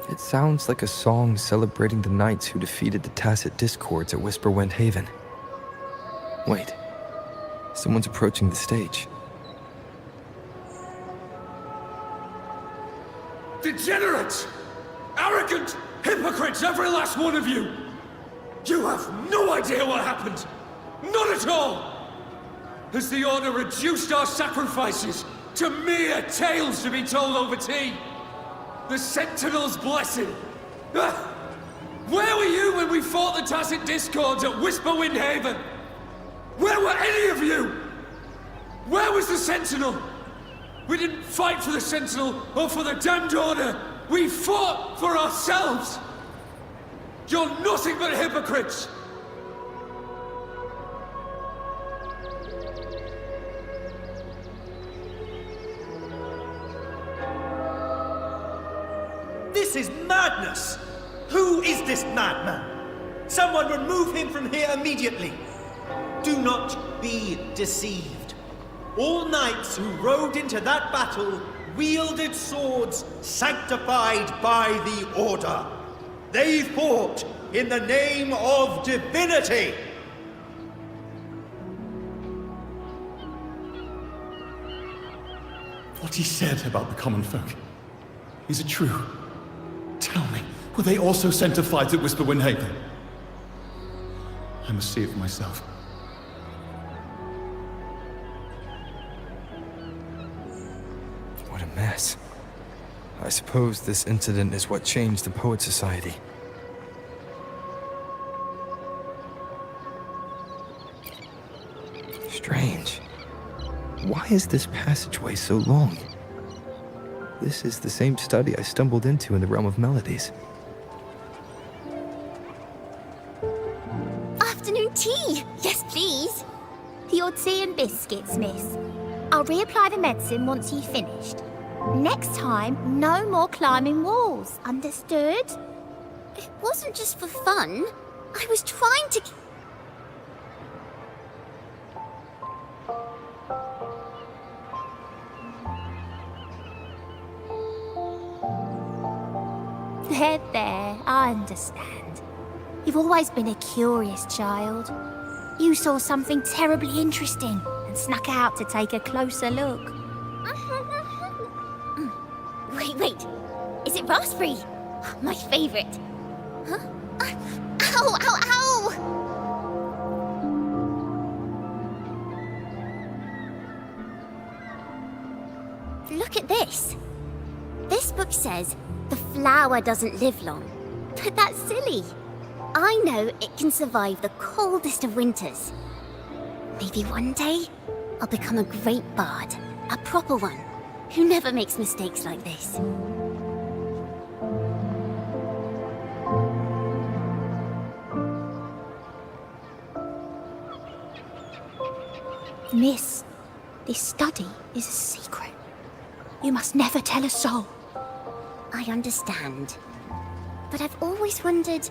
It sounds like a song celebrating the knights who defeated the Tacit Discords at Whisperwind Haven. Wait, someone's approaching the stage. Degenerates! Arrogant hypocrites, every last one of you! You have no idea what happened! Not at all! Has the Order reduced our sacrifices to mere tales to be told over tea? The Sentinel's blessing! Ah! Where were you when we fought the Tacit Discords at Whisperwind Haven? Where were any of you? Where was the Sentinel? We didn't fight for the Sentinel or for the damned Order. We fought for ourselves. You're nothing but hypocrites. This is madness! Who is this madman? Someone remove him from here immediately. Do not be deceived. All knights who rode into that battle wielded swords sanctified by the Order. They fought in the name of divinity. What he said about the common folk, is it true? Tell me, were they also sent to fight at Whisperwind Haven? I must see it for myself. What a mess. I suppose this incident is what changed the Poet Society. Strange. Why is this passageway so long? This is the same study I stumbled into in the Realm of Melodies. Afternoon tea! Yes, please. Your tea and biscuits, miss. I'll reapply the medicine once you've finished. Next time, no more climbing walls. Understood? It wasn't just for fun. I was trying to... There, I understand. You've always been a curious child. You saw something terribly interesting and snuck out to take a closer look. Wait. Is it raspberry? My favorite. Huh? Ow! Look at this. This book says the flower doesn't live long. But that's silly. I know it can survive the coldest of winters. Maybe one day, I'll become a great bard. A proper one, who never makes mistakes like this. Miss, this study is a secret. You must never tell a soul. I understand. But I've always wondered,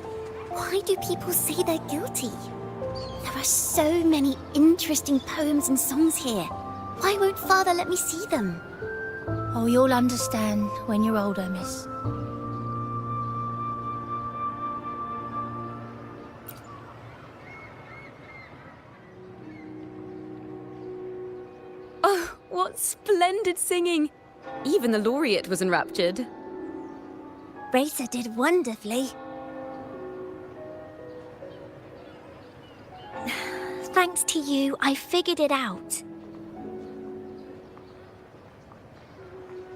why do people say they're guilty? There are so many interesting poems and songs here. Why won't Father let me see them? Oh, you'll understand when you're older, miss. Oh, what splendid singing! Even the laureate was enraptured. Racer did wonderfully. Thanks to you, I figured it out.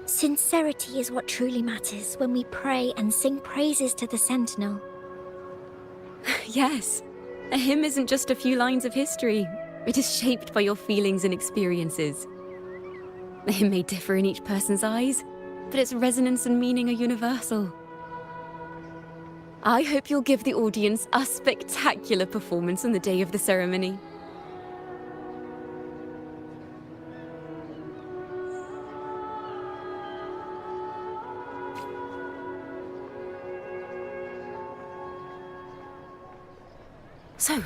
Sincerity is what truly matters when we pray and sing praises to the Sentinel. Yes, a hymn isn't just a few lines of history. It is shaped by your feelings and experiences. The hymn may differ in each person's eyes, but its resonance and meaning are universal. I hope you'll give the audience a spectacular performance on the day of the ceremony. So,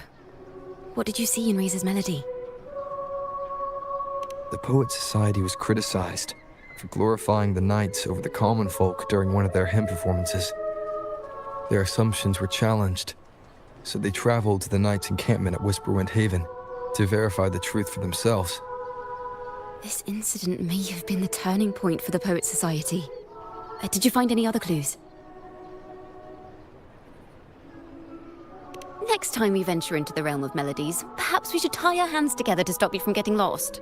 what did you see in Razor's melody? The Poet Society was criticized for glorifying the knights over the common folk during one of their hymn performances. Their assumptions were challenged, so they traveled to the knights' encampment at Whisperwind Haven to verify the truth for themselves. This incident may have been the turning point for the Poet Society. Did you find any other clues? Next time we venture into the realm of melodies, perhaps we should tie our hands together to stop you from getting lost.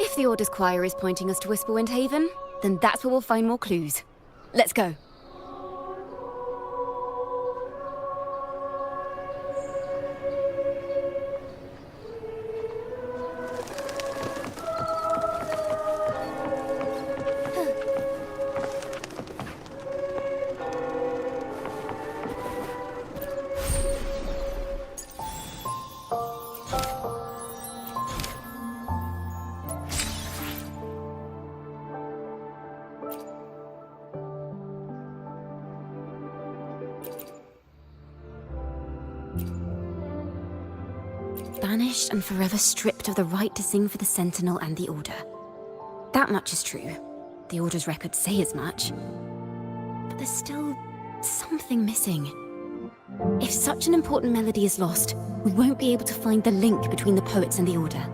If the Order's choir is pointing us to Whisperwind Haven, then that's where we'll find more clues. Let's go. Banished and forever stripped of the right to sing for the Sentinel and the Order. That much is true. The Order's records say as much. But there's still something missing. If such an important melody is lost, we won't be able to find the link between the poets and the Order.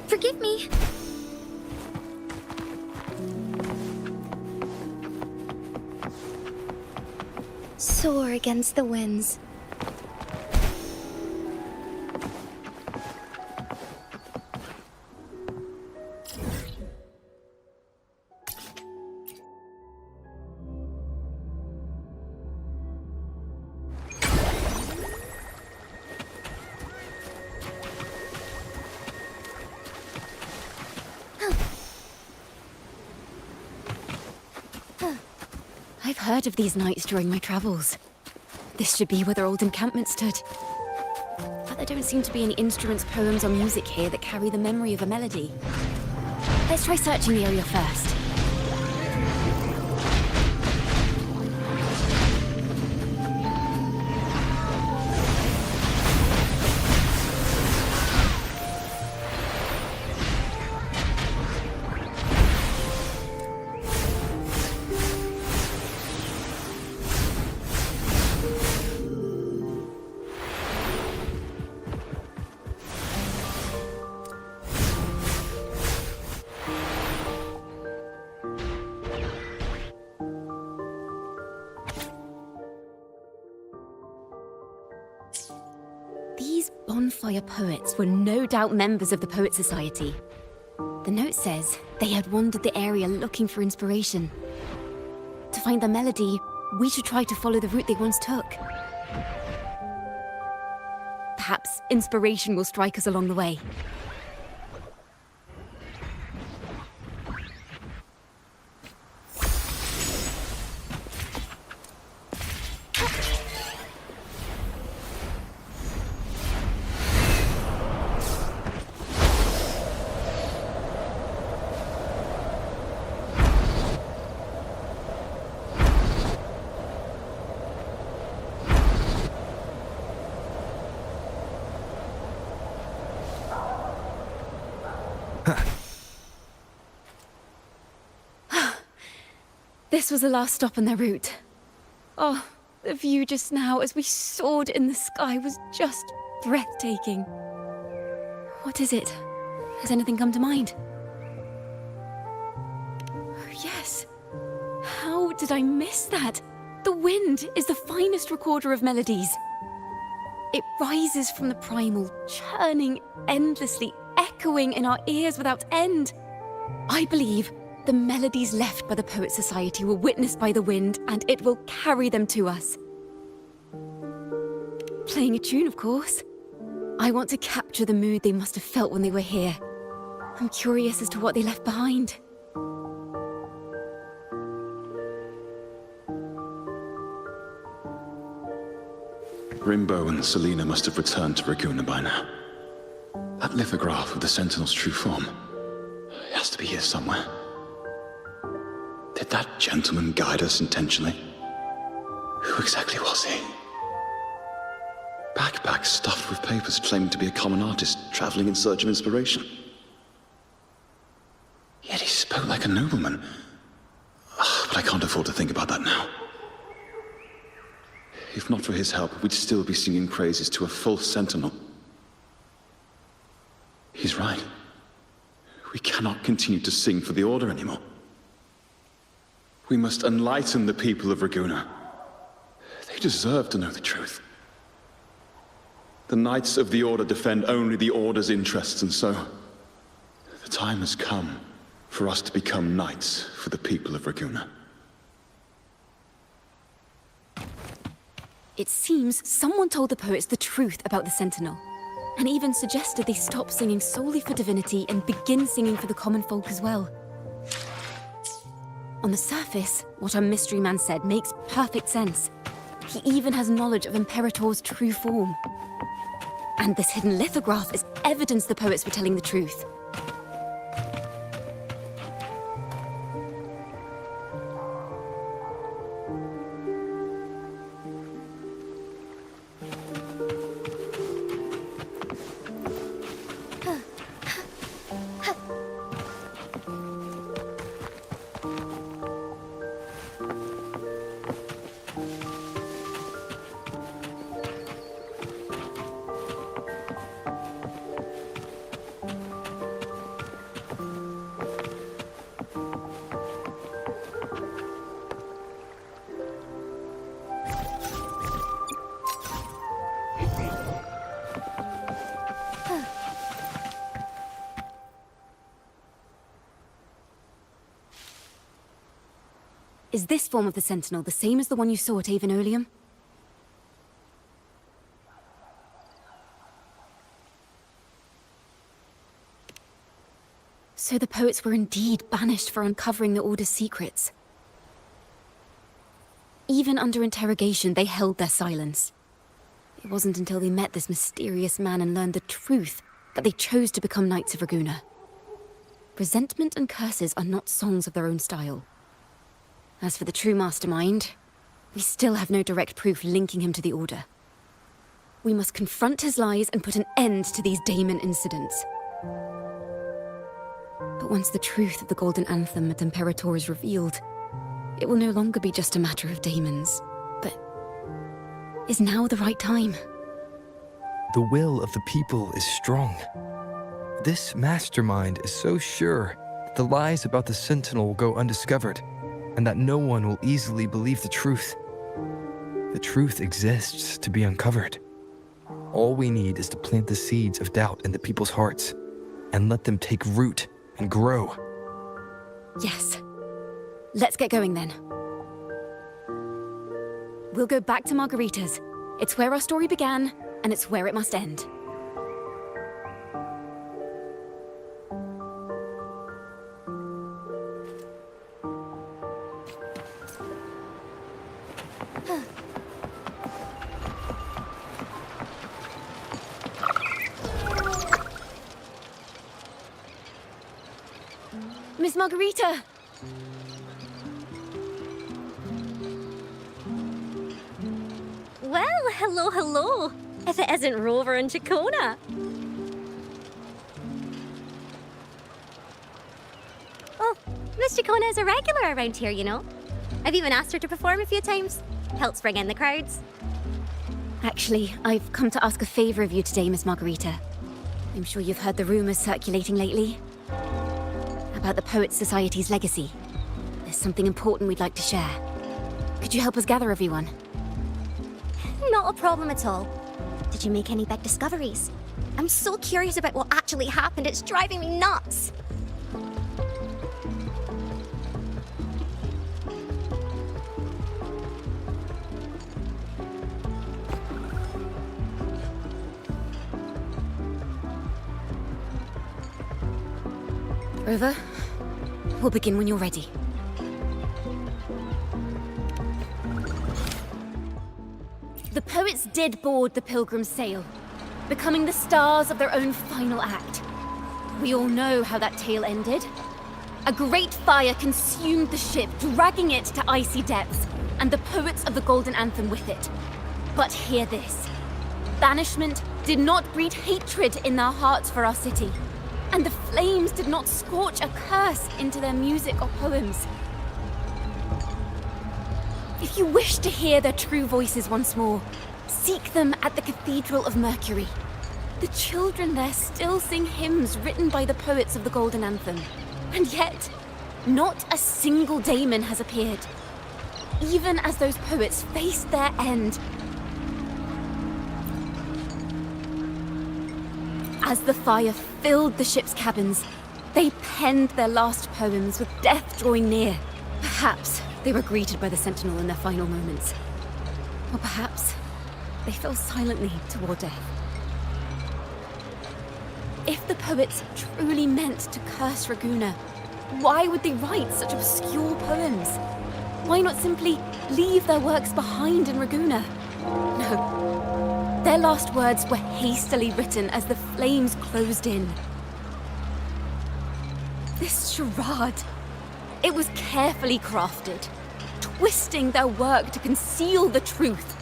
Forgive me. Soar against the winds. I've heard of these nights during my travels. This should be where their old encampment stood. But there don't seem to be any instruments, poems, or music here that carry the memory of a melody. Let's try searching the area first. These bonfire poets were no doubt members of the Poet Society. The note says they had wandered the area looking for inspiration. To find the melody, we should try to follow the route they once took. Perhaps inspiration will strike us along the way. This was the last stop on their route. Oh, the view just now as we soared in the sky was just breathtaking. What is it? Has anything come to mind? Oh, yes. How did I miss that? The wind is the finest recorder of melodies. It rises from the primal, churning endlessly, echoing in our ears without end. I believe the melodies left by the Poet Society were witnessed by the wind, and it will carry them to us. playing a tune, of course. I want to capture the mood they must have felt when they were here. I'm curious as to what they left behind. Rimbo and Selena must have returned to Ragunna by now. That lithograph of the Sentinel's true form. It has to be here somewhere. Did that gentleman guide us intentionally? Who exactly was he? Backpack stuffed with papers claiming to be a common artist traveling in search of inspiration. Yet he spoke like a nobleman. But I can't afford to think about that now. If not for his help, we'd still be singing praises to a false sentinel. He's right. We cannot continue to sing for the Order anymore. We must enlighten the people of Ragunna. They deserve to know the truth. The Knights of the Order defend only the Order's interests, and so the time has come for us to become knights for the people of Ragunna. It seems someone told the poets the truth about the Sentinel, and even suggested they stop singing solely for divinity and begin singing for the common folk as well. On the surface, what our mystery man said makes perfect sense. He even has knowledge of Imperator's true form. And this hidden lithograph is evidence the poets were telling the truth. Is this form of the Sentinel the same as the one you saw at Avenolium? So the poets were indeed banished for uncovering the Order's secrets. Even under interrogation, they held their silence. It wasn't until they met this mysterious man and learned the truth that they chose to become Knights of Ragunna. Resentment and curses are not songs of their own style. As for the true mastermind, we still have no direct proof linking him to the Order. We must confront his lies and put an end to these Daemon incidents. But once the truth of the Golden Anthem at Imperator is revealed, it will no longer be just a matter of Daemons. But is now the right time? The will of the people is strong. This mastermind is so sure that the lies about the Sentinel will go undiscovered, and that no one will easily believe the truth. The truth exists to be uncovered. All we need is to plant the seeds of doubt in the people's hearts, and let them take root and grow. Yes. Let's get going then. We'll go back to Margarita's. It's where our story began, and it's where it must end. Miss Margarita! Well, hello, hello. If it isn't Rover and Ciaccona. Oh, Miss Ciaccona is a regular around here, you know. I've even asked her to perform a few times. Helps bring in the crowds. Actually, I've come to ask a favor of you today, Miss Margarita. I'm sure you've heard the rumors circulating lately about the Poets Society's legacy. There's something important we'd like to share. Could you help us gather everyone? Not a problem at all. Did you make any big discoveries? I'm so curious about what actually happened. It's driving me nuts. Rover, we'll begin when you're ready. The poets did board the Pilgrim's sail, becoming the stars of their own final act. We all know how that tale ended. A great fire consumed the ship, dragging it to icy depths, and the poets of the Golden Anthem with it. But hear this. Banishment did not breed hatred in their hearts for our city, and the flames did not scorch a curse into their music or poems. If you wish to hear their true voices once more, seek them at the Cathedral of Mercury. The children there still sing hymns written by the poets of the Golden Anthem. And yet, not a single Daemon has appeared. Even as those poets faced their end. As the fire filled the ship's cabins, they penned their last poems with death drawing near. Perhaps they were greeted by the Sentinel in their final moments. Or perhaps they fell silently toward death. If the poets truly meant to curse Ragunna, why would they write such obscure poems? Why not simply leave their works behind in Ragunna? No. Their last words were hastily written as the flames closed in. This charade, it was carefully crafted, twisting their work to conceal the truth.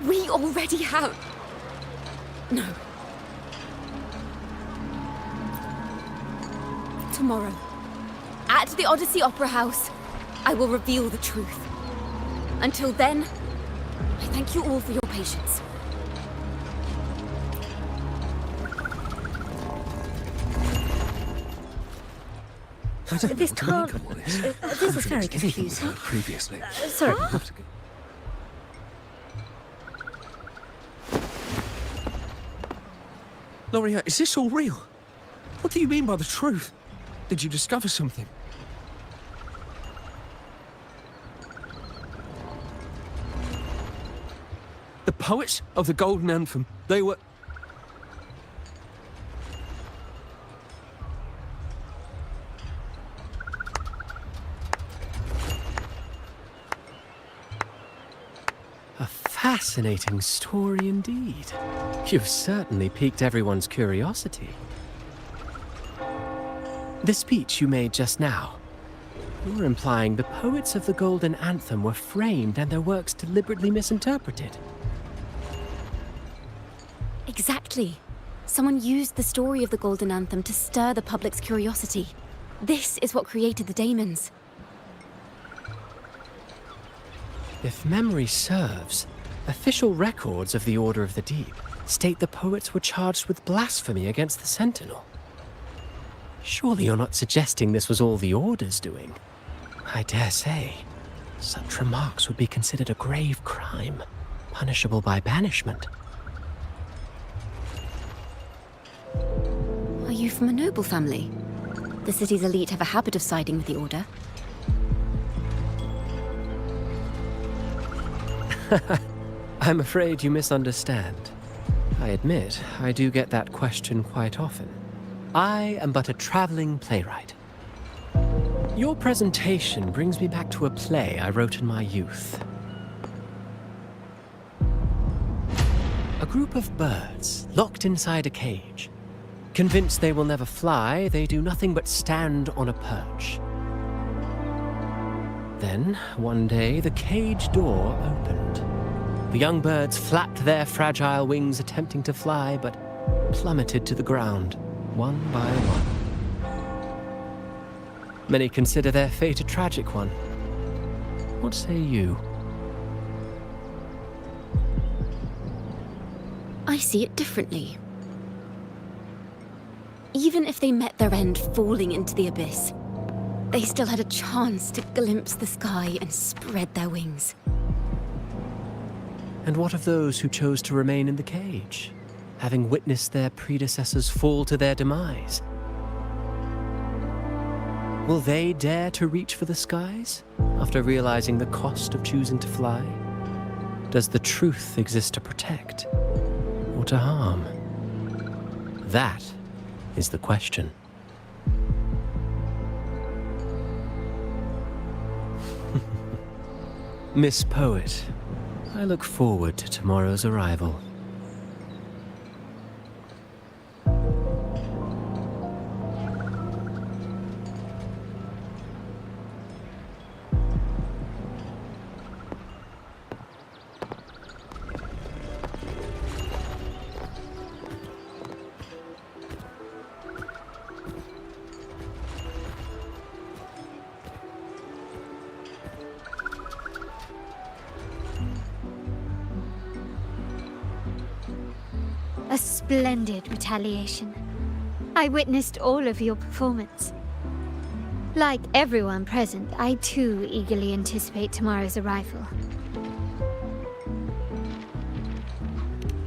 We already have... No. Tomorrow, at the Odyssey Opera House, I will reveal the truth. Until then, I thank you all for your patience. This can't... this is very confusing. Previously. Sorry. Loria, is this all real? What do you mean by the truth? Did you discover something? The poets of the Golden Anthem, they were... A fascinating story indeed. You've certainly piqued everyone's curiosity. The speech you made just now, you're implying the poets of the Golden Anthem were framed and their works deliberately misinterpreted. Exactly. Someone used the story of the Golden Anthem to stir the public's curiosity. This is what created the Daemons. If memory serves, official records of the Order of the Deep state the poets were charged with blasphemy against the Sentinel. Surely you're not suggesting this was all the Order's doing? I dare say, such remarks would be considered a grave crime, punishable by banishment. Are you from a noble family? The city's elite have a habit of siding with the Order. I'm afraid you misunderstand. I admit, I do get that question quite often. I am but a traveling playwright. Your presentation brings me back to a play I wrote in my youth. A group of birds locked inside a cage. Convinced they will never fly, they do nothing but stand on a perch. Then, one day, the cage door opened. The young birds flapped their fragile wings attempting to fly, but plummeted to the ground, one by one. Many consider their fate a tragic one. What say you? I see it differently. Even if they met their end falling into the abyss, they still had a chance to glimpse the sky and spread their wings. And what of those who chose to remain in the cage, having witnessed their predecessors fall to their demise? Will they dare to reach for the skies after realizing the cost of choosing to fly? Does the truth exist to protect or to harm? That is the question. Miss Poet, I look forward to tomorrow's arrival. A splendid retaliation. I witnessed all of your performance. Like everyone present, I too eagerly anticipate tomorrow's arrival.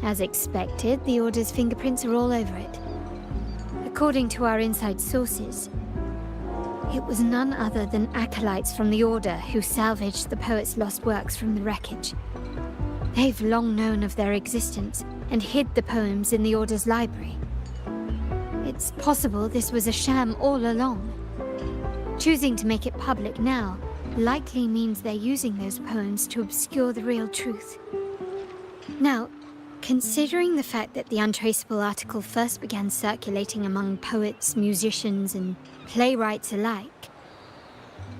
As expected, the Order's fingerprints are all over it. According to our inside sources, it was none other than acolytes from the Order who salvaged the poet's lost works from the wreckage. They've long known of their existence and hid the poems in the Order's library. It's possible this was a sham all along. Choosing to make it public now likely means they're using those poems to obscure the real truth. Now, considering the fact that the untraceable article first began circulating among poets, musicians, and playwrights alike,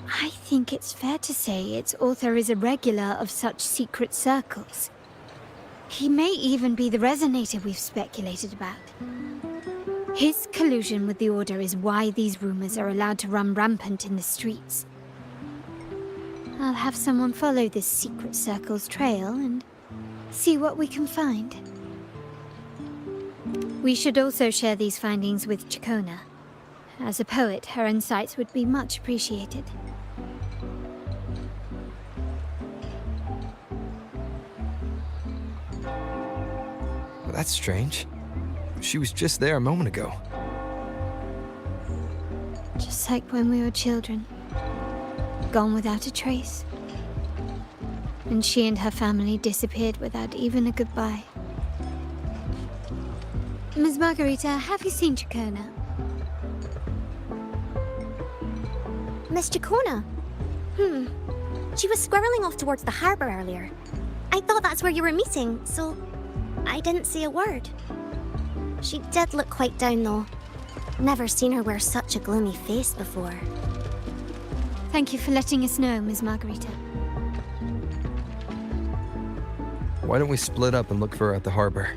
I think it's fair to say its author is a regular of such secret circles. He may even be the resonator we've speculated about. His collusion with the Order is why these rumors are allowed to run rampant in the streets. I'll have someone follow this secret circle's trail and see what we can find. We should also share these findings with Ciaccona. As a poet, her insights would be much appreciated. That's strange. She was just there a moment ago. Just like when we were children. Gone without a trace. And she and her family disappeared without even a goodbye. Ms. Margarita, have you seen Ciaccona? Miss Ciaccona? She was squirreling off towards the harbor earlier. I thought that's where you were meeting, so I didn't say a word. She did look quite down, though. Never seen her wear such a gloomy face before. Thank you for letting us know, Ms. Margarita. Why don't we split up and look for her at the harbor?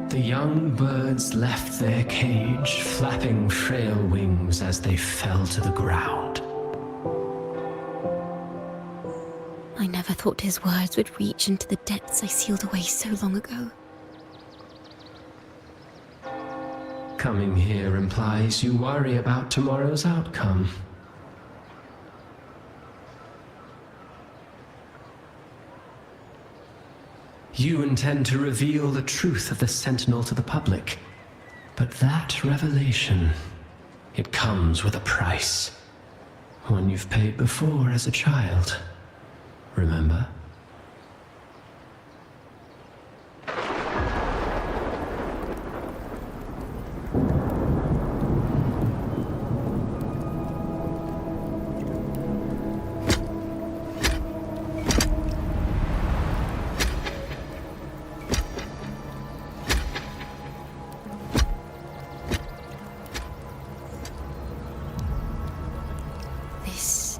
The young birds left their cage, flapping frail wings as they fell to the ground. I never thought his words would reach into the depths I sealed away so long ago. Coming here implies you worry about tomorrow's outcome. You intend to reveal the truth of the Sentinel to the public. But that revelation, it comes with a price. One you've paid before as a child. Remember?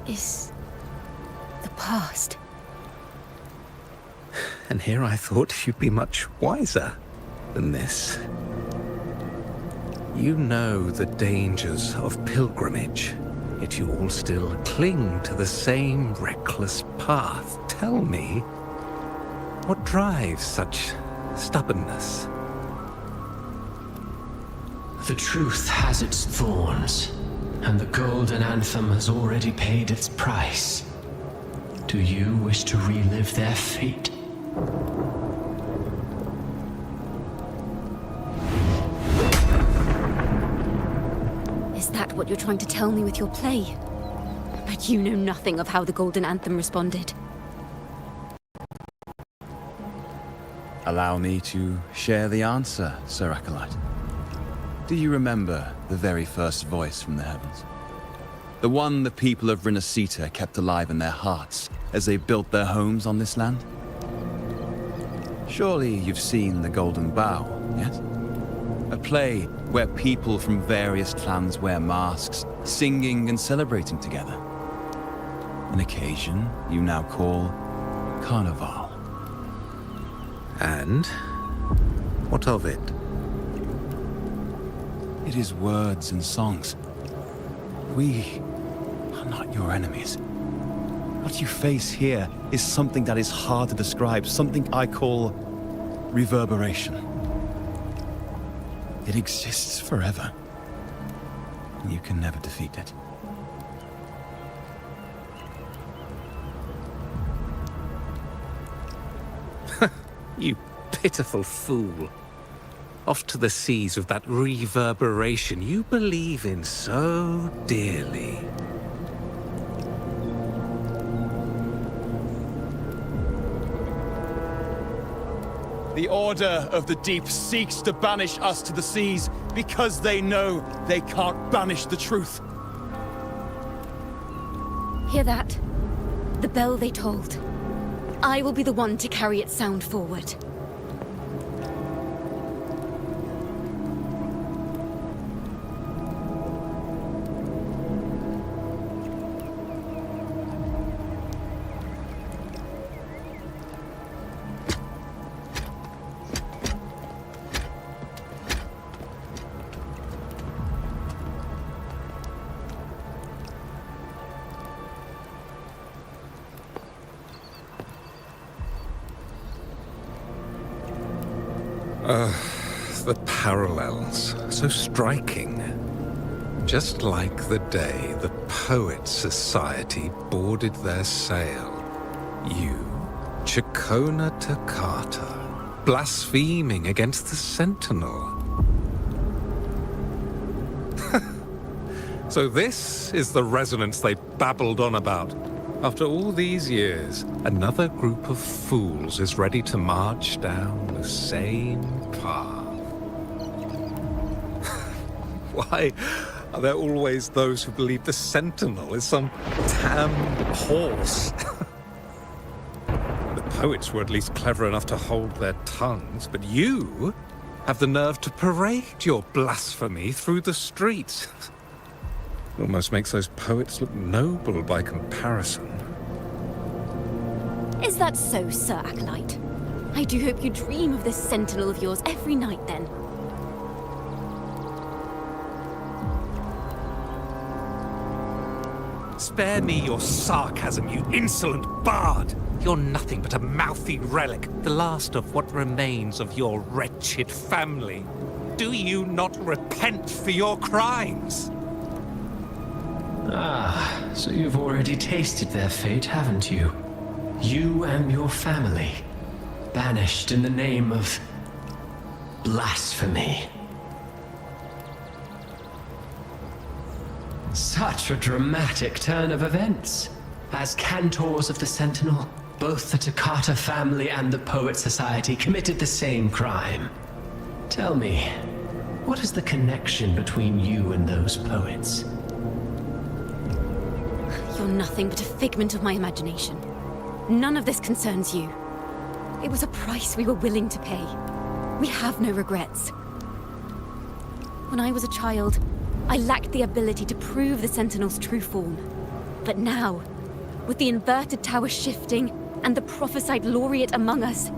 Is the past. And here I thought you'd be much wiser than this. You know the dangers of pilgrimage, yet you all still cling to the same reckless path. Tell me, what drives such stubbornness? The truth has its thorns, and the golden anthem has already paid its price. Do you wish to relive their fate? Is that what you're trying to tell me with your play? But you know nothing of how the golden anthem responded. Allow me to share the answer, Sir Acolyte. Do you remember the very first voice from the heavens? The one the people of Rinascita kept alive in their hearts as they built their homes on this land? Surely you've seen The Golden Bough, yes? A play where people from various clans wear masks, singing and celebrating together. An occasion you now call Carnival. And? What of it? It is words and songs. We are not your enemies. What you face here is something that is hard to describe, something I call reverberation. It exists forever. You can never defeat it. You pitiful fool. Off to the seas with that reverberation you believe in so dearly. The Order of the Deep seeks to banish us to the seas because they know they can't banish the truth. Hear that? The bell they tolled. I will be the one to carry its sound forward. The parallels, so striking. Just like the day the Poets Society boarded their sail. You, Ciaccona Toccata, blaspheming against the Sentinel. So this is the resonance they babbled on about. After all these years, another group of fools is ready to march down the same path. Why are there always those who believe the Sentinel is some damn horse? The poets were at least clever enough to hold their tongues, but you have the nerve to parade your blasphemy through the streets. Almost makes those poets look noble by comparison. Is that so, Sir Acolyte? I do hope you dream of this Sentinel of yours every night, then. Spare me your sarcasm, you insolent bard! You're nothing but a mouthy relic, the last of what remains of your wretched family. Do you not repent for your crimes? Ah, so you've already tasted their fate, haven't you? You and your family, banished in the name of blasphemy. Such a dramatic turn of events. As cantors of the Sentinel, both the Toccata family and the Poet Society committed the same crime. Tell me, what is the connection between you and those poets? You're nothing but a figment of my imagination. None of this concerns you. It was a price we were willing to pay. We have no regrets. When I was a child, I lacked the ability to prove the Sentinel's true form. But now, with the inverted tower shifting and the prophesied laureate among us,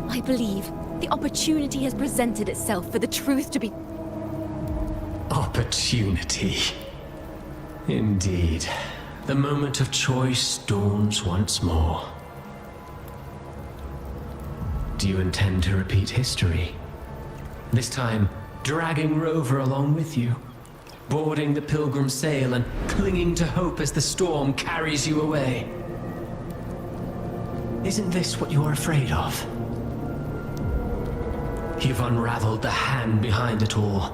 I believe the opportunity has presented itself for the truth to be... Opportunity. Indeed. The moment of choice dawns once more. Do you intend to repeat history? This time, dragging Rover along with you, boarding the pilgrim sail and clinging to hope as the storm carries you away. Isn't this what you're afraid of? You've unraveled the hand behind it all,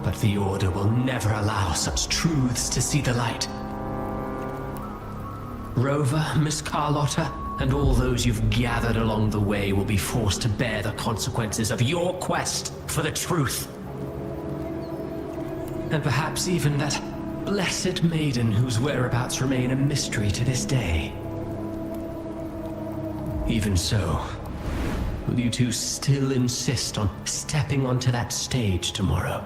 but the Order will never allow such truths to see the light. Rover, Miss Carlotta, and all those you've gathered along the way will be forced to bear the consequences of your quest for the truth. And perhaps even that blessed maiden whose whereabouts remain a mystery to this day. Even so, will you two still insist on stepping onto that stage tomorrow?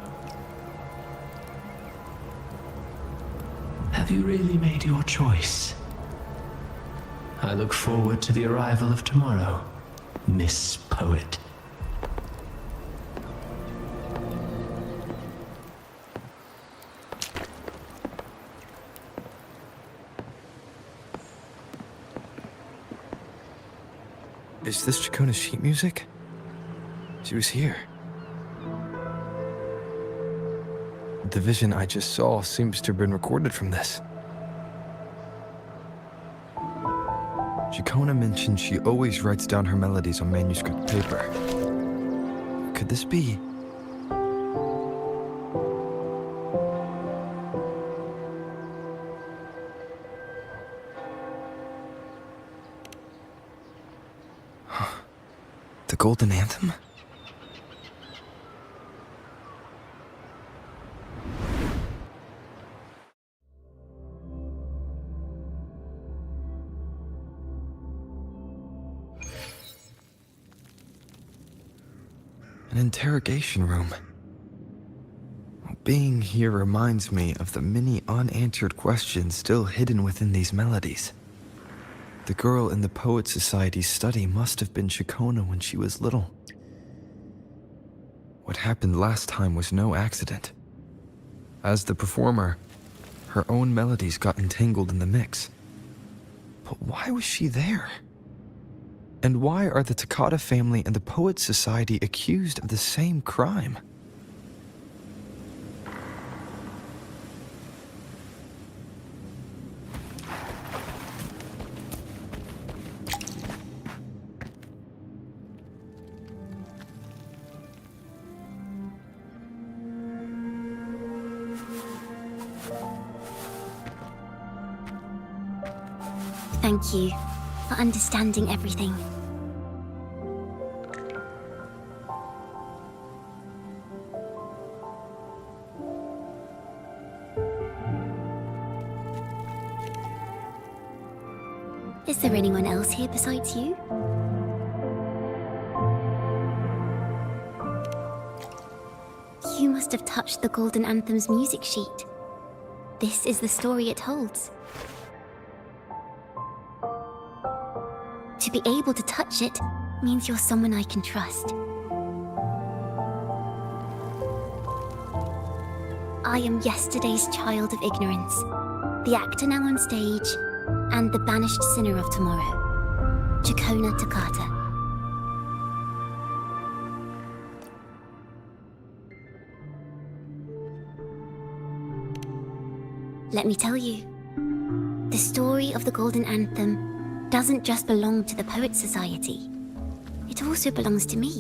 Have you really made your choice? I look forward to the arrival of tomorrow, Miss Poet. Is this Ciaccona's sheet music? She was here. The vision I just saw seems to have been recorded from this. Ciaccona mentioned she always writes down her melodies on manuscript paper. Could this be? The Golden Anthem? An interrogation room. Being here reminds me of the many unanswered questions still hidden within these melodies. The girl in the Poet Society's study must have been Ciaccona when she was little. What happened last time was no accident. As the performer, her own melodies got entangled in the mix. But why was she there? And why are the Toccata family and the Poet Society accused of the same crime? Thank you for understanding everything. Is there anyone else here besides you? You must have touched the Golden Anthem's music sheet. This is the story it holds. To be able to touch it means you're someone I can trust. I am yesterday's child of ignorance, the actor now on stage, and the banished sinner of tomorrow, Ciaccona Toccata. Let me tell you, the story of the Golden Anthem doesn't just belong to the Poet Society. It also belongs to me,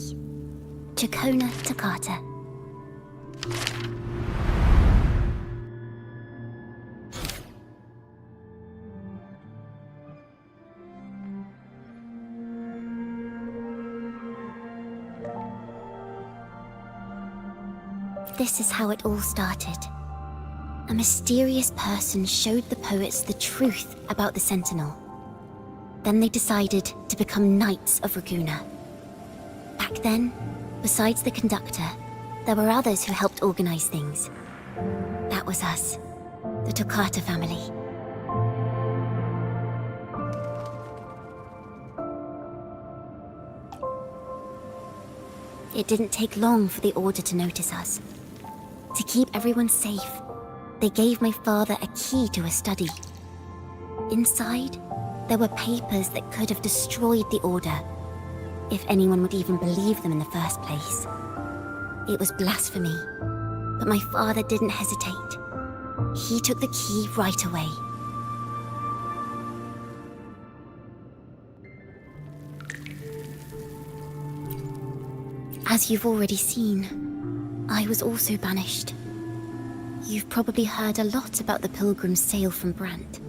Ciaccona Toccata. This is how it all started. A mysterious person showed the poets the truth about the Sentinel. Then they decided to become Knights of Ragunna. Back then, besides the conductor, there were others who helped organize things. That was us, the Toccata family. It didn't take long for the Order to notice us. To keep everyone safe, they gave my father a key to a study. Inside, there were papers that could have destroyed the Order, if anyone would even believe them in the first place. It was blasphemy. But my father didn't hesitate. He took the key right away. As you've already seen, I was also banished. You've probably heard a lot about the pilgrim's sail from Brant.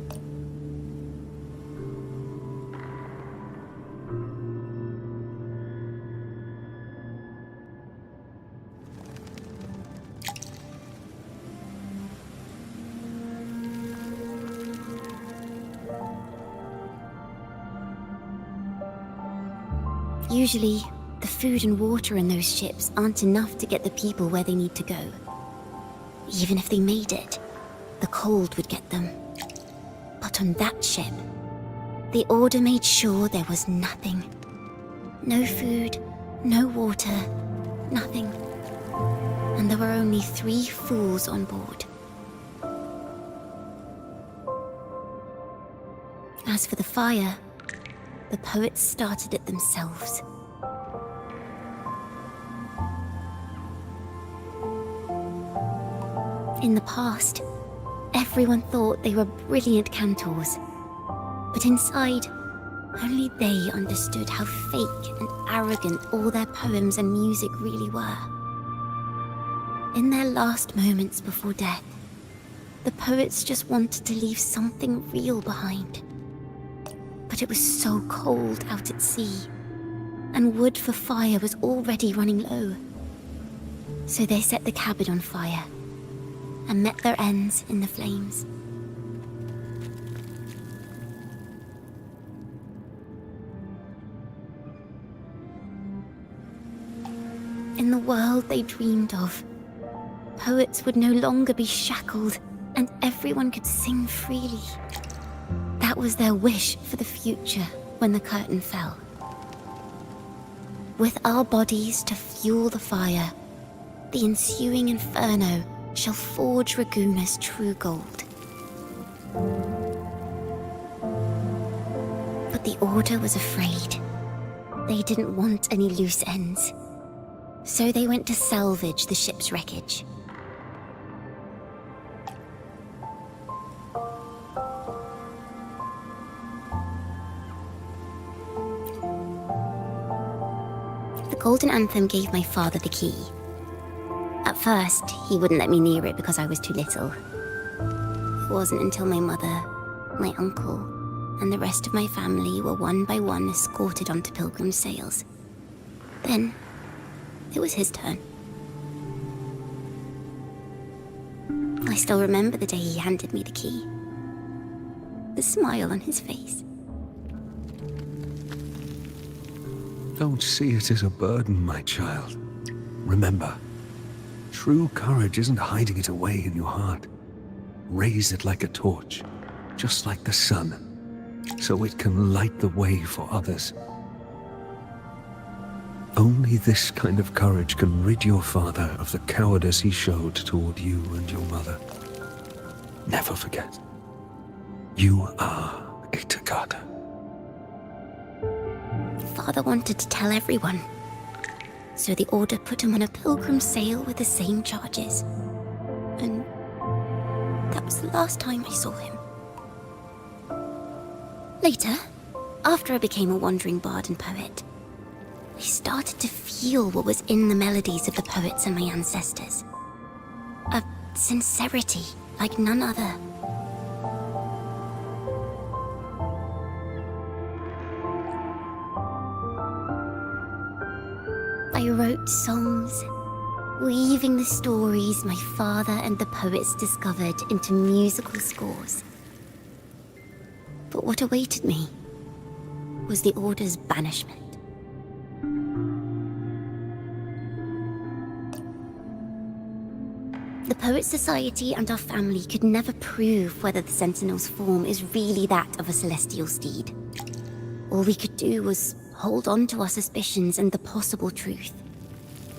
Usually, the food and water in those ships aren't enough to get the people where they need to go. Even if they made it, the cold would get them. But on that ship, the Order made sure there was nothing. No food, no water, nothing. And there were only 3 fools on board. As for the fire, the poets started it themselves. In the past, everyone thought they were brilliant cantors, but inside, only they understood how fake and arrogant all their poems and music really were. In their last moments before death, the poets just wanted to leave something real behind. But it was so cold out at sea, and wood for fire was already running low. So they set the cabin on fire, and met their ends in the flames. In the world they dreamed of, poets would no longer be shackled, and everyone could sing freely. That was their wish for the future when the curtain fell. With our bodies to fuel the fire, the ensuing inferno shall forge Ragunna's true gold. But the Order was afraid. They didn't want any loose ends. So they went to salvage the ship's wreckage. The Golden Anthem gave my father the key. At first, he wouldn't let me near it because I was too little. It wasn't until my mother, my uncle, and the rest of my family were one by one escorted onto Pilgrim's sails. Then, it was his turn. I still remember the day he handed me the key. The smile on his face. Don't see it as a burden, my child. Remember, true courage isn't hiding it away in your heart. Raise it like a torch, just like the sun, so it can light the way for others. Only this kind of courage can rid your father of the cowardice he showed toward you and your mother. Never forget, you are a Ciaccona. Father wanted to tell everyone. So the Order put him on a pilgrim's sail with the same charges. And that was the last time I saw him. Later, after I became a wandering bard and poet, I started to feel what was in the melodies of the poets and my ancestors. A sincerity like none other. I wrote songs, weaving the stories my father and the poets discovered into musical scores. But what awaited me was the Order's banishment. The Poet Society and our family could never prove whether the Sentinel's form is really that of a celestial steed. All we could do was hold on to our suspicions and the possible truth,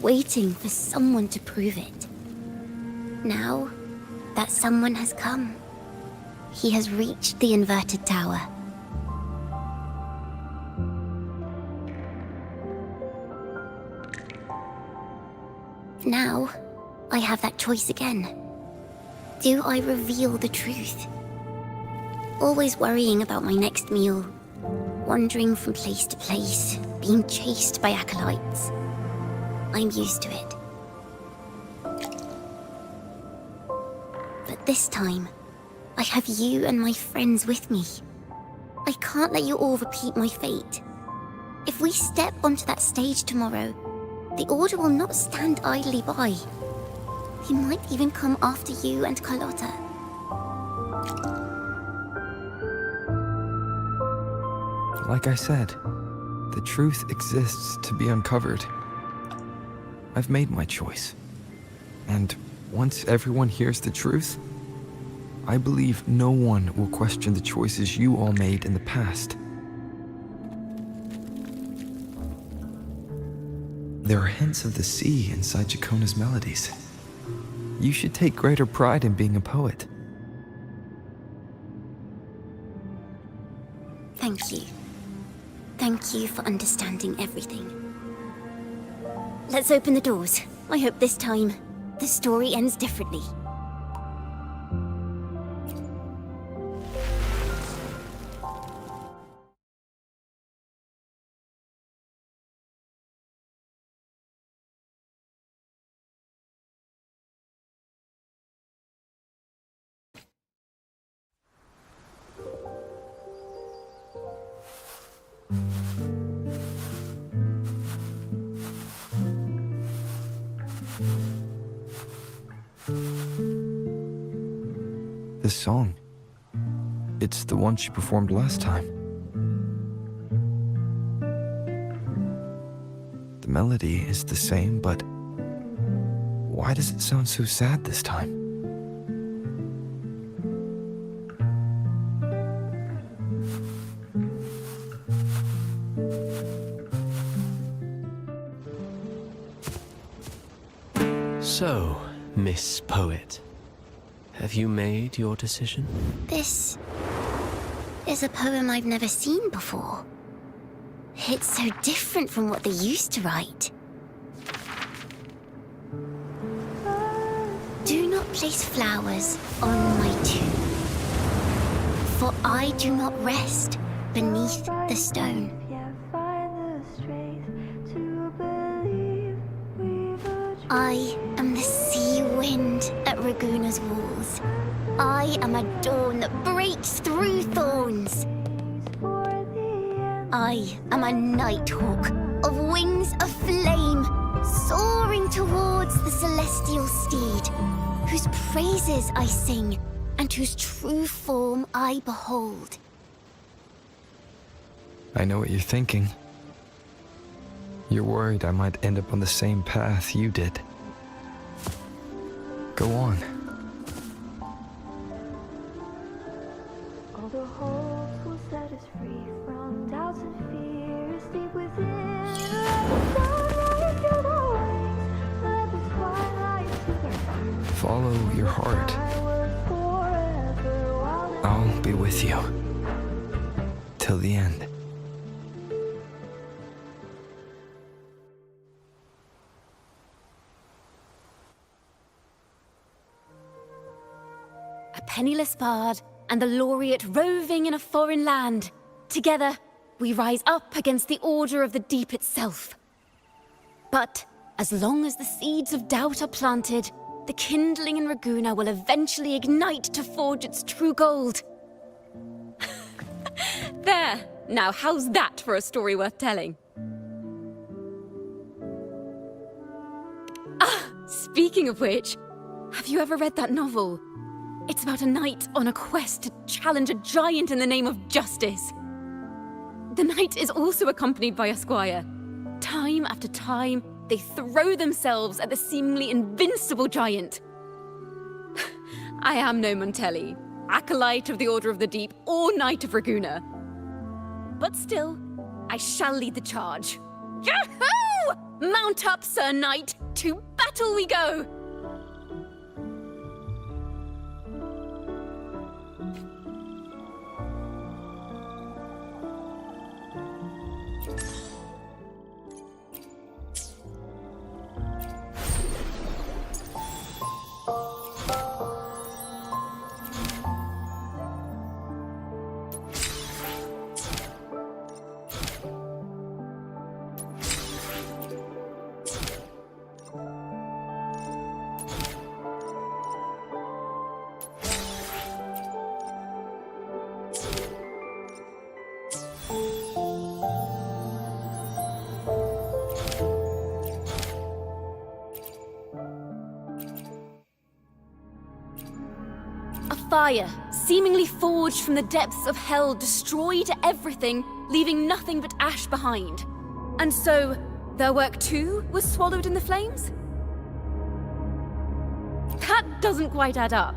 waiting for someone to prove it. Now, that someone has come. He has reached the inverted tower. Now, I have that choice again. Do I reveal the truth? Always worrying about my next meal, wandering from place to place, being chased by acolytes. I'm used to it. But this time, I have you and my friends with me. I can't let you all repeat my fate. If we step onto that stage tomorrow, the Order will not stand idly by. He might even come after you and Carlotta. Like I said, the truth exists to be uncovered. I've made my choice. And once everyone hears the truth, I believe no one will question the choices you all made in the past. There are hints of the sea inside Ciaccona's melodies. You should take greater pride in being a poet. Thank you. Thank you for understanding everything. Let's open the doors. I hope this time, the story ends differently. This song, it's the one she performed last time. The melody is the same, but why does it sound so sad this time? So, Miss Poet, have you made your decision? This is a poem I've never seen before. It's so different from what they used to write. Do not place flowers on my tomb, for I do not rest beneath the stone. I am the sea wind at Ragunna's walls. I am a dawn that breaks through thorns. I am a nighthawk of wings of flame, soaring towards the celestial steed, whose praises I sing and whose true form I behold. I know what you're thinking. You're worried I might end up on the same path you did. Go on. All the hopes will set us free from doubts and fears deep within. Let the sunlight fill the wings, let the twilight soothe our fears. Follow your heart. I'll be with you. Till the end. A penniless bard and the laureate roving in a foreign land. Together, we rise up against the Order of the Deep itself. But as long as the seeds of doubt are planted, the kindling in Ragunna will eventually ignite to forge its true gold. There! Now how's that for a story worth telling? Ah! Speaking of which, have you ever read that novel? It's about a knight on a quest to challenge a giant in the name of justice. The knight is also accompanied by a squire. Time after time, they throw themselves at the seemingly invincible giant. I am no Montelli, acolyte of the Order of the Deep, or Knight of Ragunna. But still, I shall lead the charge. Yahoo! Mount up, Sir Knight! To battle we go! fire, seemingly forged from the depths of hell, destroyed everything, leaving nothing but ash behind. And so, their work too was swallowed in the flames? That doesn't quite add up.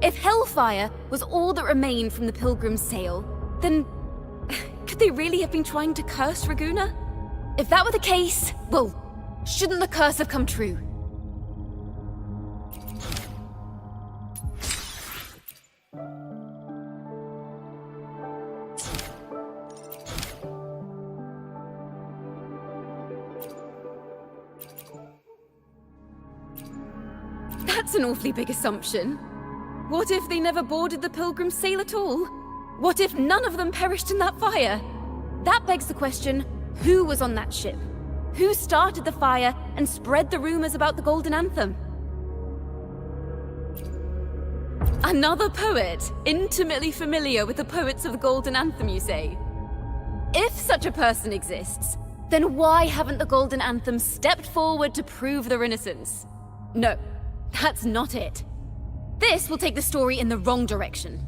If hellfire was all that remained from the Pilgrim's sail, then could they really have been trying to curse Ragunna? If that were the case, well, shouldn't the curse have come true? That's an awfully big assumption. What if they never boarded the Pilgrim's sail at all? What if none of them perished in that fire? That begs the question, who was on that ship? Who started the fire and spread the rumors about the Golden Anthem? Another poet, intimately familiar with the poets of the Golden Anthem, you say? If such a person exists, then why haven't the Golden Anthem stepped forward to prove their innocence? No, that's not it. This will take the story in the wrong direction.